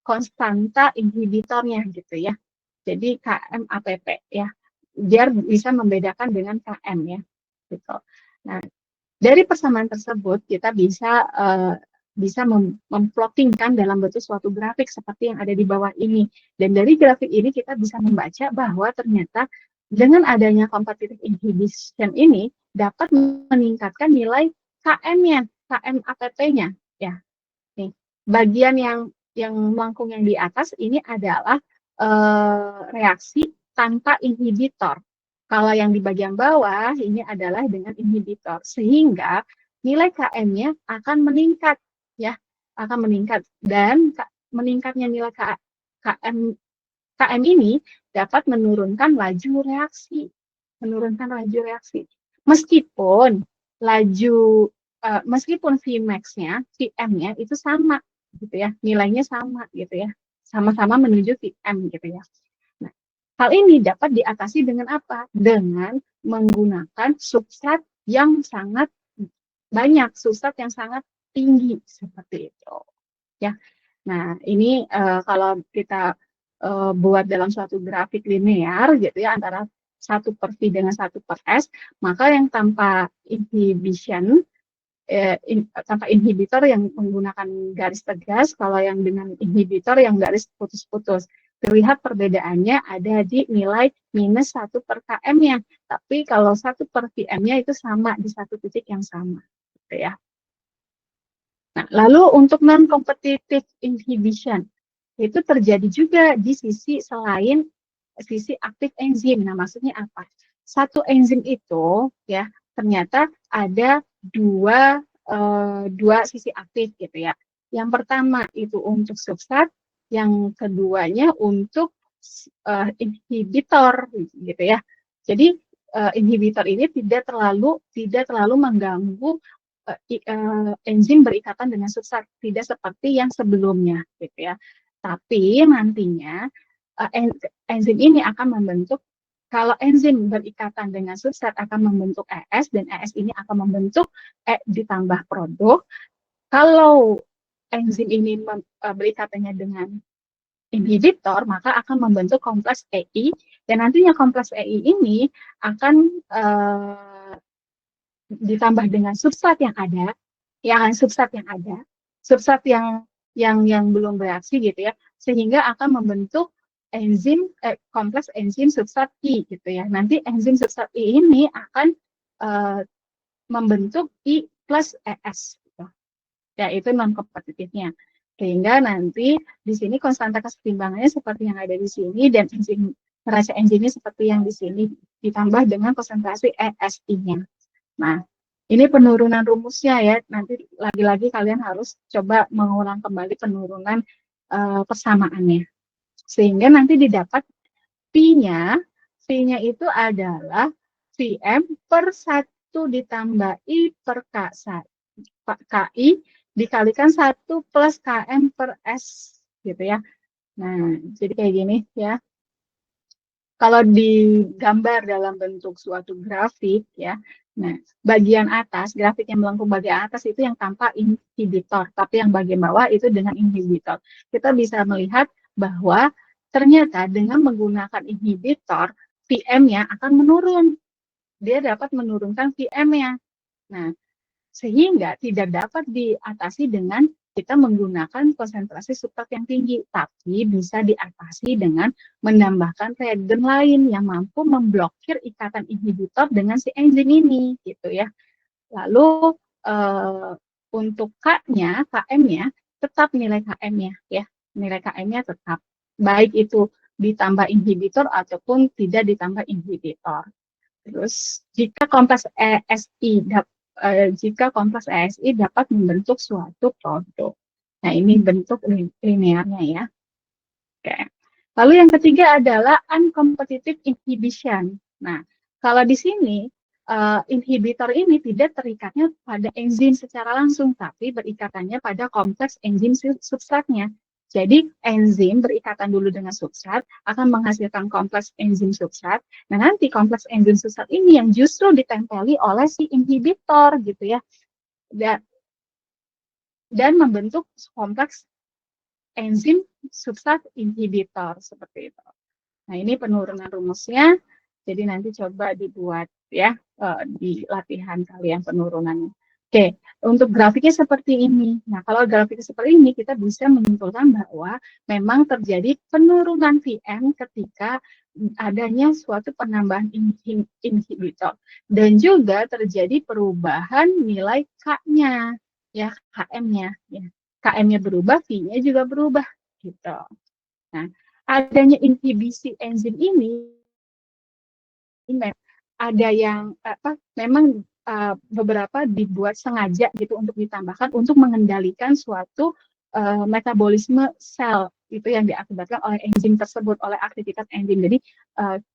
konstanta inhibitornya gitu ya. Jadi Km ATP ya. Biar bisa membedakan dengan KM ya. Gitu. Nah, dari persamaan tersebut kita bisa memplottingkan dalam bentuk suatu grafik seperti yang ada di bawah ini. Dan dari grafik ini kita bisa membaca bahwa ternyata dengan adanya competitive inhibition ini dapat meningkatkan nilai KM-nya, KM ATP-nya ya. Nih, bagian yang melengkung yang di atas ini adalah reaksi tanpa inhibitor. Kalau yang di bagian bawah ini adalah dengan inhibitor, sehingga nilai KM-nya akan meningkat, ya, akan meningkat, dan meningkatnya nilai KM ini dapat menurunkan laju reaksi, Meskipun laju meskipun Vmax-nya, Vm-nya itu sama, gitu ya, nilainya sama, gitu ya, sama-sama menuju Vm, gitu ya. Nah, hal ini dapat diatasi dengan apa? Dengan menggunakan substrat yang sangat banyak, substrat yang sangat tinggi seperti itu. Ya, nah ini kalau kita buat dalam suatu grafik linear gitu ya antara 1 per V dengan 1 per S, maka yang tanpa inhibition tanpa inhibitor yang menggunakan garis tegas, kalau yang dengan inhibitor yang garis putus-putus. Terlihat perbedaannya ada di nilai minus 1 per km-nya. Tapi kalau 1 per Vm-nya itu sama di satu titik yang sama. Gitu ya. Nah, lalu untuk non-competitive inhibition, itu terjadi juga di sisi selain sisi aktif enzim. Nah, maksudnya apa? Satu enzim itu ya ternyata ada dua sisi aktif gitu ya. Yang pertama itu untuk substrat, yang keduanya untuk inhibitor gitu ya. Jadi inhibitor ini tidak terlalu mengganggu enzim berikatan dengan substrat, tidak seperti yang sebelumnya gitu ya. Tapi nantinya enzim ini akan membentuk, kalau enzim berikatan dengan substrat akan membentuk ES, dan ES ini akan membentuk E ditambah produk. Kalau enzim ini berikatannya dengan inhibitor, maka akan membentuk kompleks EI, dan nantinya kompleks EI ini akan ditambah dengan substrat yang ada, substrat yang belum bereaksi gitu ya, sehingga akan membentuk enzim kompleks enzim substrat I gitu ya. Nanti enzim substrat I ini akan membentuk I plus ES gitu. Ya, itu non kompetitifnya. Sehingga nanti di sini konstanta kesetimbangannya seperti yang ada di sini, dan enzim neraca enzimnya seperti yang di sini ditambah dengan konsentrasi ESI-nya. Nah, ini penurunan rumusnya ya. Nanti lagi-lagi kalian harus coba mengulang kembali penurunan persamaannya. Sehingga nanti didapat P-nya itu adalah Vm per 1 ditambah I per KI dikalikan 1 plus Km per S gitu ya. Nah, jadi kayak gini ya. Kalau digambar dalam bentuk suatu grafik ya, Nah, bagian atas, grafik yang melengkung bagian atas itu yang tanpa inhibitor, tapi yang bagian bawah itu dengan inhibitor. Kita bisa melihat bahwa ternyata dengan menggunakan inhibitor, VM-nya akan menurun. Dia dapat menurunkan VM-nya. Nah, sehingga tidak dapat diatasi dengan kita menggunakan konsentrasi substrat yang tinggi, tapi bisa diatasi dengan menambahkan reagen lain yang mampu memblokir ikatan inhibitor dengan si enzim ini, gitu ya. Lalu untuk K-nya, KM-nya, tetap nilai KM-nya ya, nilai KM-nya tetap, baik itu ditambah inhibitor ataupun tidak ditambah inhibitor. Terus jika kompleks ESI dapat membentuk suatu produk. Nah, ini bentuk linearnya ya. Oke. Lalu yang ketiga adalah uncompetitive inhibition. Nah, kalau di sini inhibitor ini tidak terikatnya pada enzim secara langsung, tapi berikatannya pada kompleks enzim substratnya. Jadi enzim berikatan dulu dengan substrat akan menghasilkan kompleks enzim substrat. Nah, nanti kompleks enzim substrat ini yang justru ditempeli oleh si inhibitor gitu ya. Dan membentuk kompleks enzim substrat inhibitor seperti itu. Nah, ini penurunan rumusnya. Jadi nanti coba dibuat ya di latihan kalian penurunannya. Oke, untuk grafiknya seperti ini. Nah, kalau grafiknya seperti ini, kita bisa menyimpulkan bahwa memang terjadi penurunan VM ketika adanya suatu penambahan inhibitor. Dan juga terjadi perubahan nilai K-nya, ya, KM-nya. Ya. KM-nya berubah, V-nya juga berubah. Gitu. Nah, adanya inhibisi enzim ini ada yang memang beberapa dibuat sengaja gitu untuk ditambahkan untuk mengendalikan suatu metabolisme sel itu yang diakibatkan oleh enzim tersebut, oleh aktivitas enzim. Jadi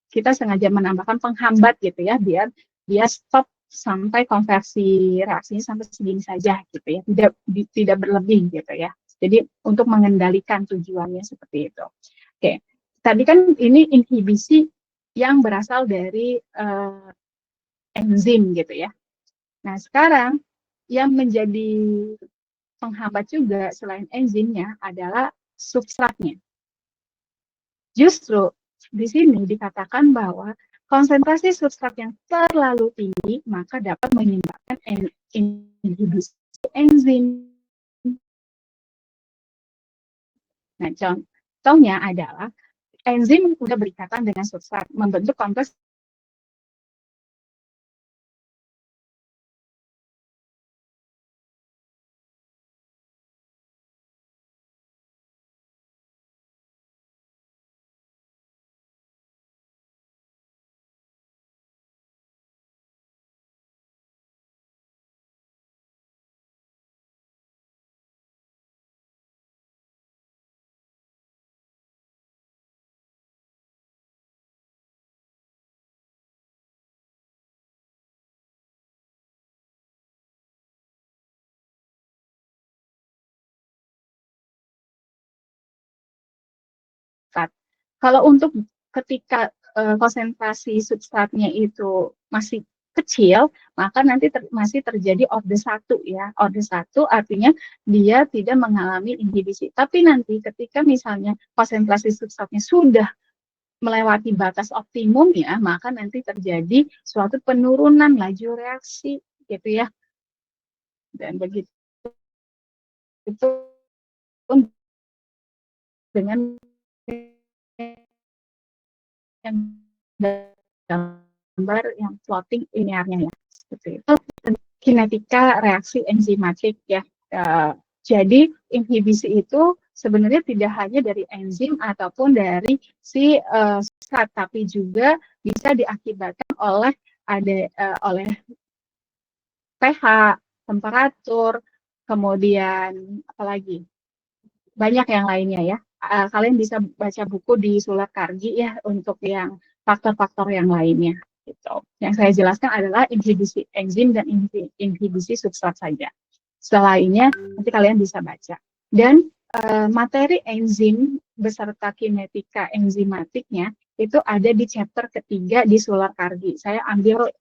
kita sengaja menambahkan penghambat gitu ya, biar dia stop sampai konversi reaksinya sampai segini saja gitu ya, tidak berlebih gitu ya. Jadi untuk mengendalikan tujuannya seperti itu. Oke, tadi kan ini inhibisi yang berasal dari enzim gitu ya. Nah, sekarang yang menjadi penghambat juga selain enzimnya adalah substratnya. Justru di sini dikatakan bahwa konsentrasi substrat yang terlalu tinggi maka dapat menyebabkan inhibisi enzim. Nah, contohnya adalah enzim sudah berikatan dengan substrat, membentuk kompleks substrat. Kalau untuk ketika konsentrasi substratnya itu masih kecil, maka nanti masih terjadi orde 1 ya. Orde 1 artinya dia tidak mengalami inhibisi. Tapi nanti ketika misalnya konsentrasi substratnya sudah melewati batas optimum ya, maka nanti terjadi suatu penurunan laju reaksi gitu ya. Dan begitu itu dengan yang gambar yang floating linearnya ya, seperti itu. Kinetika reaksi enzimatik ya. Jadi inhibisi itu sebenarnya tidak hanya dari enzim ataupun dari si substrat, tapi juga bisa diakibatkan oleh oleh pH, temperatur, kemudian apalagi banyak yang lainnya ya. Kalian bisa baca buku di Sulat Kargi ya untuk yang faktor-faktor yang lainnya. Gitu. Yang saya jelaskan adalah inhibisi enzim dan inhibisi substrat saja. Selainnya nanti kalian bisa baca. Dan materi enzim beserta kinetika enzimatiknya itu ada di chapter ketiga di Sulat Kargi. Saya ambil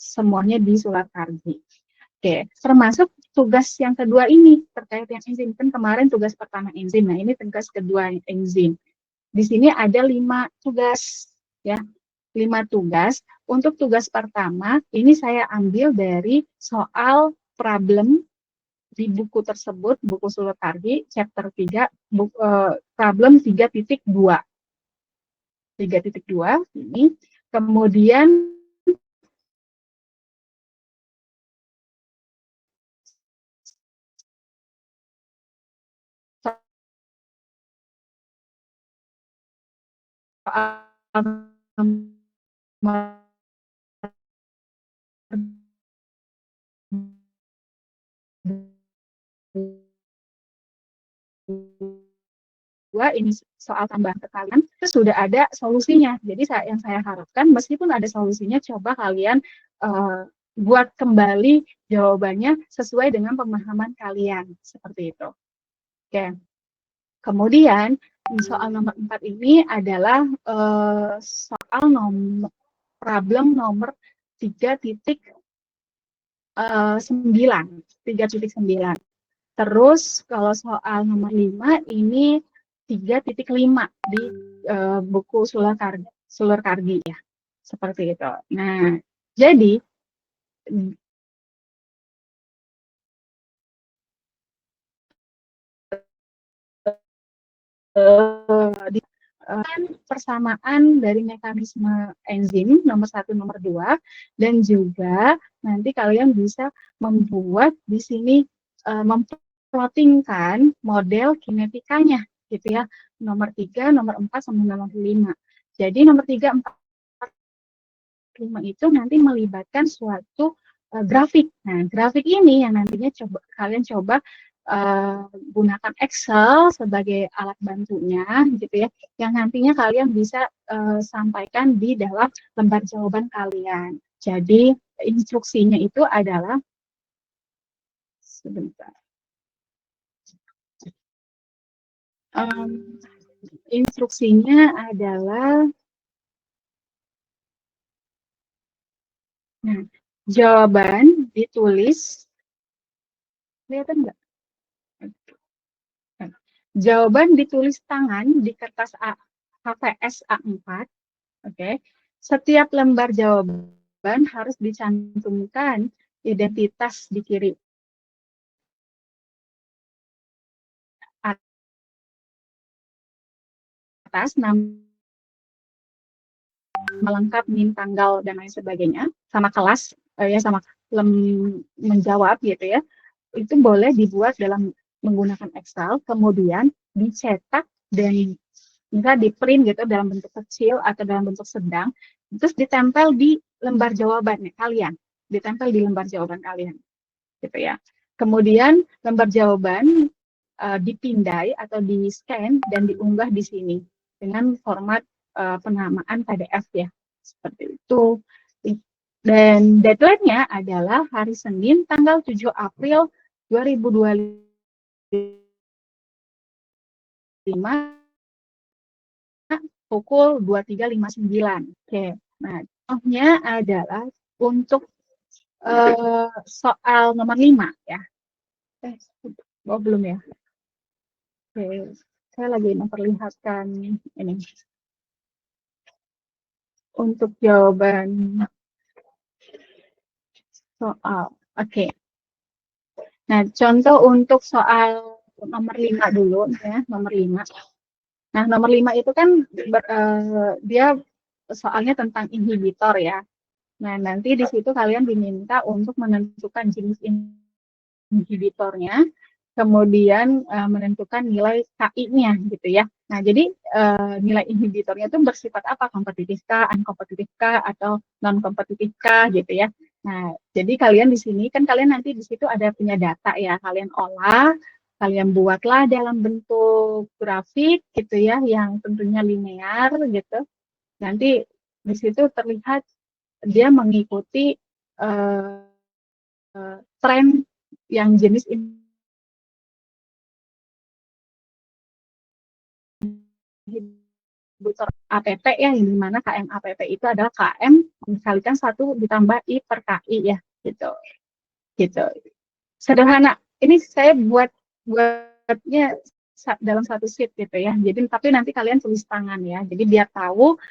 semuanya di Sulakargi. Oke, termasuk tugas yang kedua ini terkait yang enzim. Kan kemarin tugas pertama enzim, nah ini tugas kedua enzim. Di sini ada 5 tugas, ya. 5 tugas. Untuk tugas pertama, ini saya ambil dari soal problem di buku tersebut, buku Sulakargi, chapter 3, problem 3.2. 3.2 ini. Kemudian soal nomor 2 ini soal tambahan perkalian itu sudah ada solusinya. Jadi yang saya harapkan meskipun ada solusinya, coba kalian buat kembali jawabannya sesuai dengan pemahaman kalian seperti itu. Oke. Kemudian soal nomor 4 ini adalah soal problem nomor 3.9. Terus kalau soal nomor 5 ini 3.5 di buku Sulakargi ya. Seperti itu. Nah, jadi persamaan dari mekanisme enzim nomor 1, nomor 2, dan juga nanti kalian bisa membuat di sini memplottingkan model kinetikanya gitu ya, nomor 3, nomor 4, sama nomor 5. Jadi nomor 3, 4, 5 itu nanti melibatkan suatu grafik. Nah, grafik ini yang nantinya kalian coba gunakan Excel sebagai alat bantunya gitu ya, yang nantinya kalian bisa sampaikan di dalam lembar jawaban kalian. Jadi instruksinya itu adalah sebentar. Instruksinya adalah jawaban ditulis, kelihatan nggak? Jawaban ditulis tangan di kertas HVS A4. Oke. Setiap lembar jawaban harus dicantumkan identitas di kiri atas, nama lengkap, NIM, tanggal, dan lain sebagainya, sama kelas, ya sama menjawab gitu ya. Itu boleh dibuat dalam menggunakan Excel, kemudian dicetak dan bisa di print gitu dalam bentuk kecil atau dalam bentuk sedang, terus ditempel di lembar jawaban kalian, gitu ya. Kemudian lembar jawaban dipindai atau di scan dan diunggah di sini dengan format penamaan PDF ya, seperti itu. Dan deadline-nya adalah hari Senin tanggal 7 April 2025 pukul 23.59. Oke. Nah, contohnya adalah untuk soal nomor 5 ya. Belum ya. Oke. Saya lagi memperlihatkan ini. Untuk jawaban soal. Oke. Nah, contoh untuk soal nomor 5 dulu ya, nomor 5. Nah, nomor 5 itu kan dia soalnya tentang inhibitor ya. Nah, nanti di situ kalian diminta untuk menentukan jenis inhibitornya, kemudian menentukan nilai KI-nya gitu ya. Nah, jadi nilai inhibitornya itu bersifat apa? Kompetitifkah, unkompetitifkah, atau non-kompetitifkah gitu ya. Nah, jadi kalian di sini kan kalian nanti di situ ada punya data ya, kalian olah, kalian buatlah dalam bentuk grafik gitu ya, yang tentunya linear gitu. Nanti di situ terlihat dia mengikuti tren yang jenis distributor APP ya, yang dimana KM APP itu adalah KM dikalikan 1 ditambah I per KI ya, gitu. Gitu. Sederhana. Ini saya buatnya dalam satu sheet gitu ya. Jadi tapi nanti kalian tulis tangan ya. Jadi biar tahu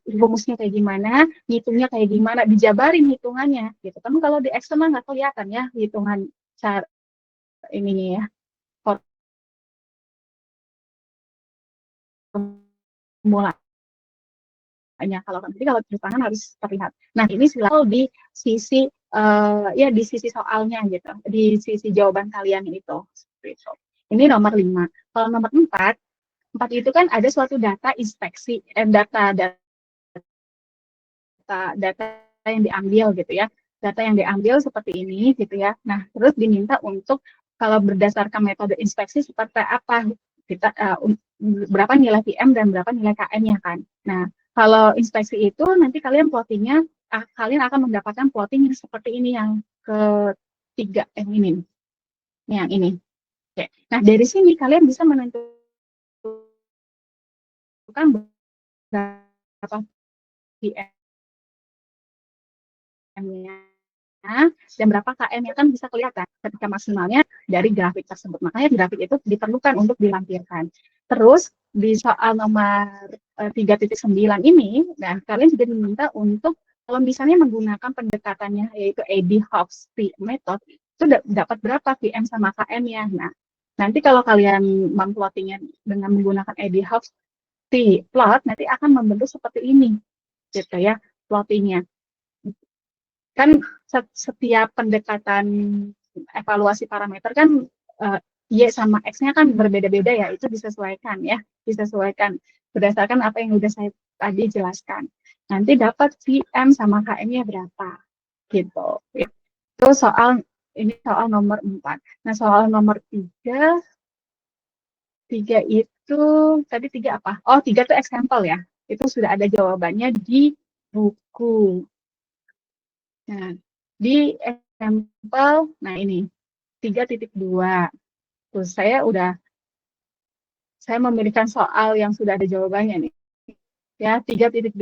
rumusnya kayak gimana, ngitungnya kayak gimana, dijabarin hitungannya gitu. Kan kalau di Excel mah nggak kelihatan ya hitungan cara ininya ya. Formula. Kalau nanti kalau tulis tangan harus terlihat. Nah ini selalu di sisi ya di sisi soalnya gitu, di sisi jawaban kalian itu. Gitu. Ini nomor 5. Kalau nomor 4 itu kan ada suatu data inspeksi, data yang diambil gitu ya. Data yang diambil seperti ini gitu ya. Nah terus diminta untuk kalau berdasarkan metode inspeksi seperti apa kita berapa nilai PM dan berapa nilai KM-nya kan. Nah kalau inspeksi itu nanti kalian plottingnya kalian akan mendapatkan plotting yang seperti ini yang ketiga yang ini. Oke. Nah dari sini kalian bisa menentukan berapa PM-nya dan berapa KM-nya kan bisa kelihatan ketika maksimalnya dari grafik tersebut. Makanya grafik itu diperlukan untuk dilampirkan. Terus di soal nomor 3.9 ini, nah kalian juga diminta untuk kalau misalnya menggunakan pendekatannya yaitu Ebbinghaus method itu dapat berapa PM sama KM-nya. Nah, nanti kalau kalian memplottingnya dengan menggunakan Ebbinghaus plot nanti akan membentuk seperti ini gitu ya plottingnya. Kan setiap pendekatan evaluasi parameter kan Y sama X-nya kan berbeda-beda ya, itu disesuaikan ya, disesuaikan berdasarkan apa yang udah saya tadi jelaskan. Nanti dapat VM sama KM-nya berapa, gitu. Itu ini soal nomor 4. Nah, soal nomor 3 itu, tadi 3 apa? Oh, 3 itu example ya, itu sudah ada jawabannya di buku. Nah, di example, nah ini 3.2. Terus saya memberikan soal yang sudah ada jawabannya nih. Ya, 3.2.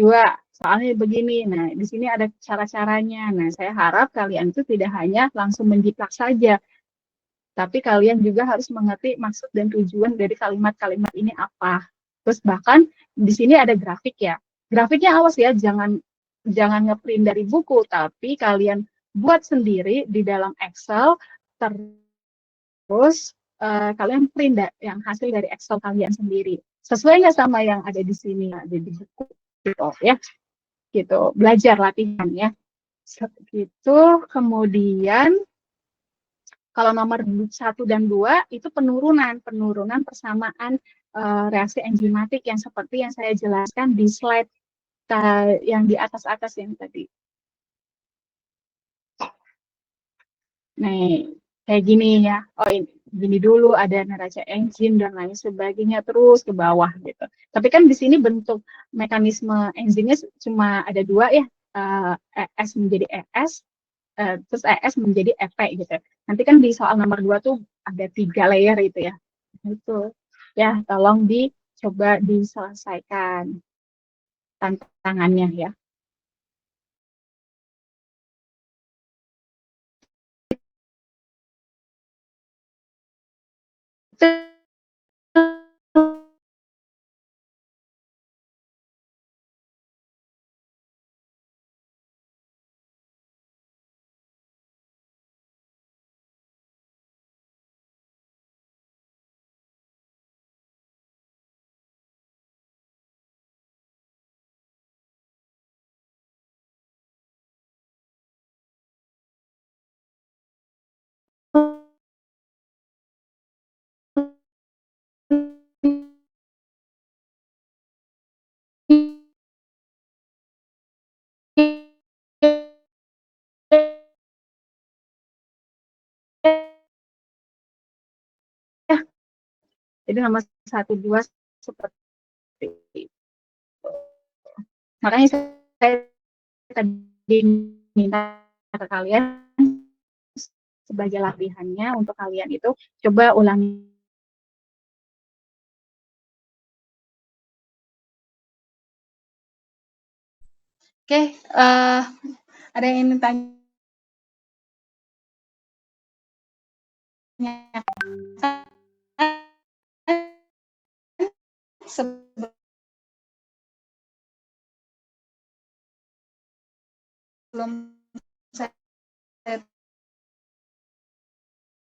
Soalnya begini. Nah, di sini ada cara-caranya. Nah, saya harap kalian itu tidak hanya langsung menjiplak saja, tapi kalian juga harus mengerti maksud dan tujuan dari kalimat-kalimat ini apa. Terus bahkan di sini ada grafik ya. Grafiknya awas ya, jangan ngeprint dari buku, tapi kalian buat sendiri di dalam Excel, terus kalian print yang hasil dari Excel kalian sendiri. Sesuai nggak sama yang ada di sini, ada di buku, gitu ya. Gitu, belajar latihan ya. Gitu, kemudian kalau nomor 1 dan 2 itu penurunan persamaan reaksi enzimatik yang seperti yang saya jelaskan di slide yang di atas-atas yang tadi. Nih, kayak gini ya. Oh, ini gini dulu ada neraca enzim dan lain sebagainya terus ke bawah gitu. Tapi kan di sini bentuk mekanisme enzimnya cuma ada 2 ya. ES menjadi ES, terus ES menjadi EP gitu. Nanti kan di soal nomor 2 tuh ada 3 layer itu ya. Itu ya, tolong dicoba diselesaikan tantangannya ya. Ya, jadi nomor 1, 2 seperti itu. Makanya saya tadi minta ke kalian sebagai latihannya untuk kalian itu coba ulangi Oke, ada yang ingin tanya? Sebelum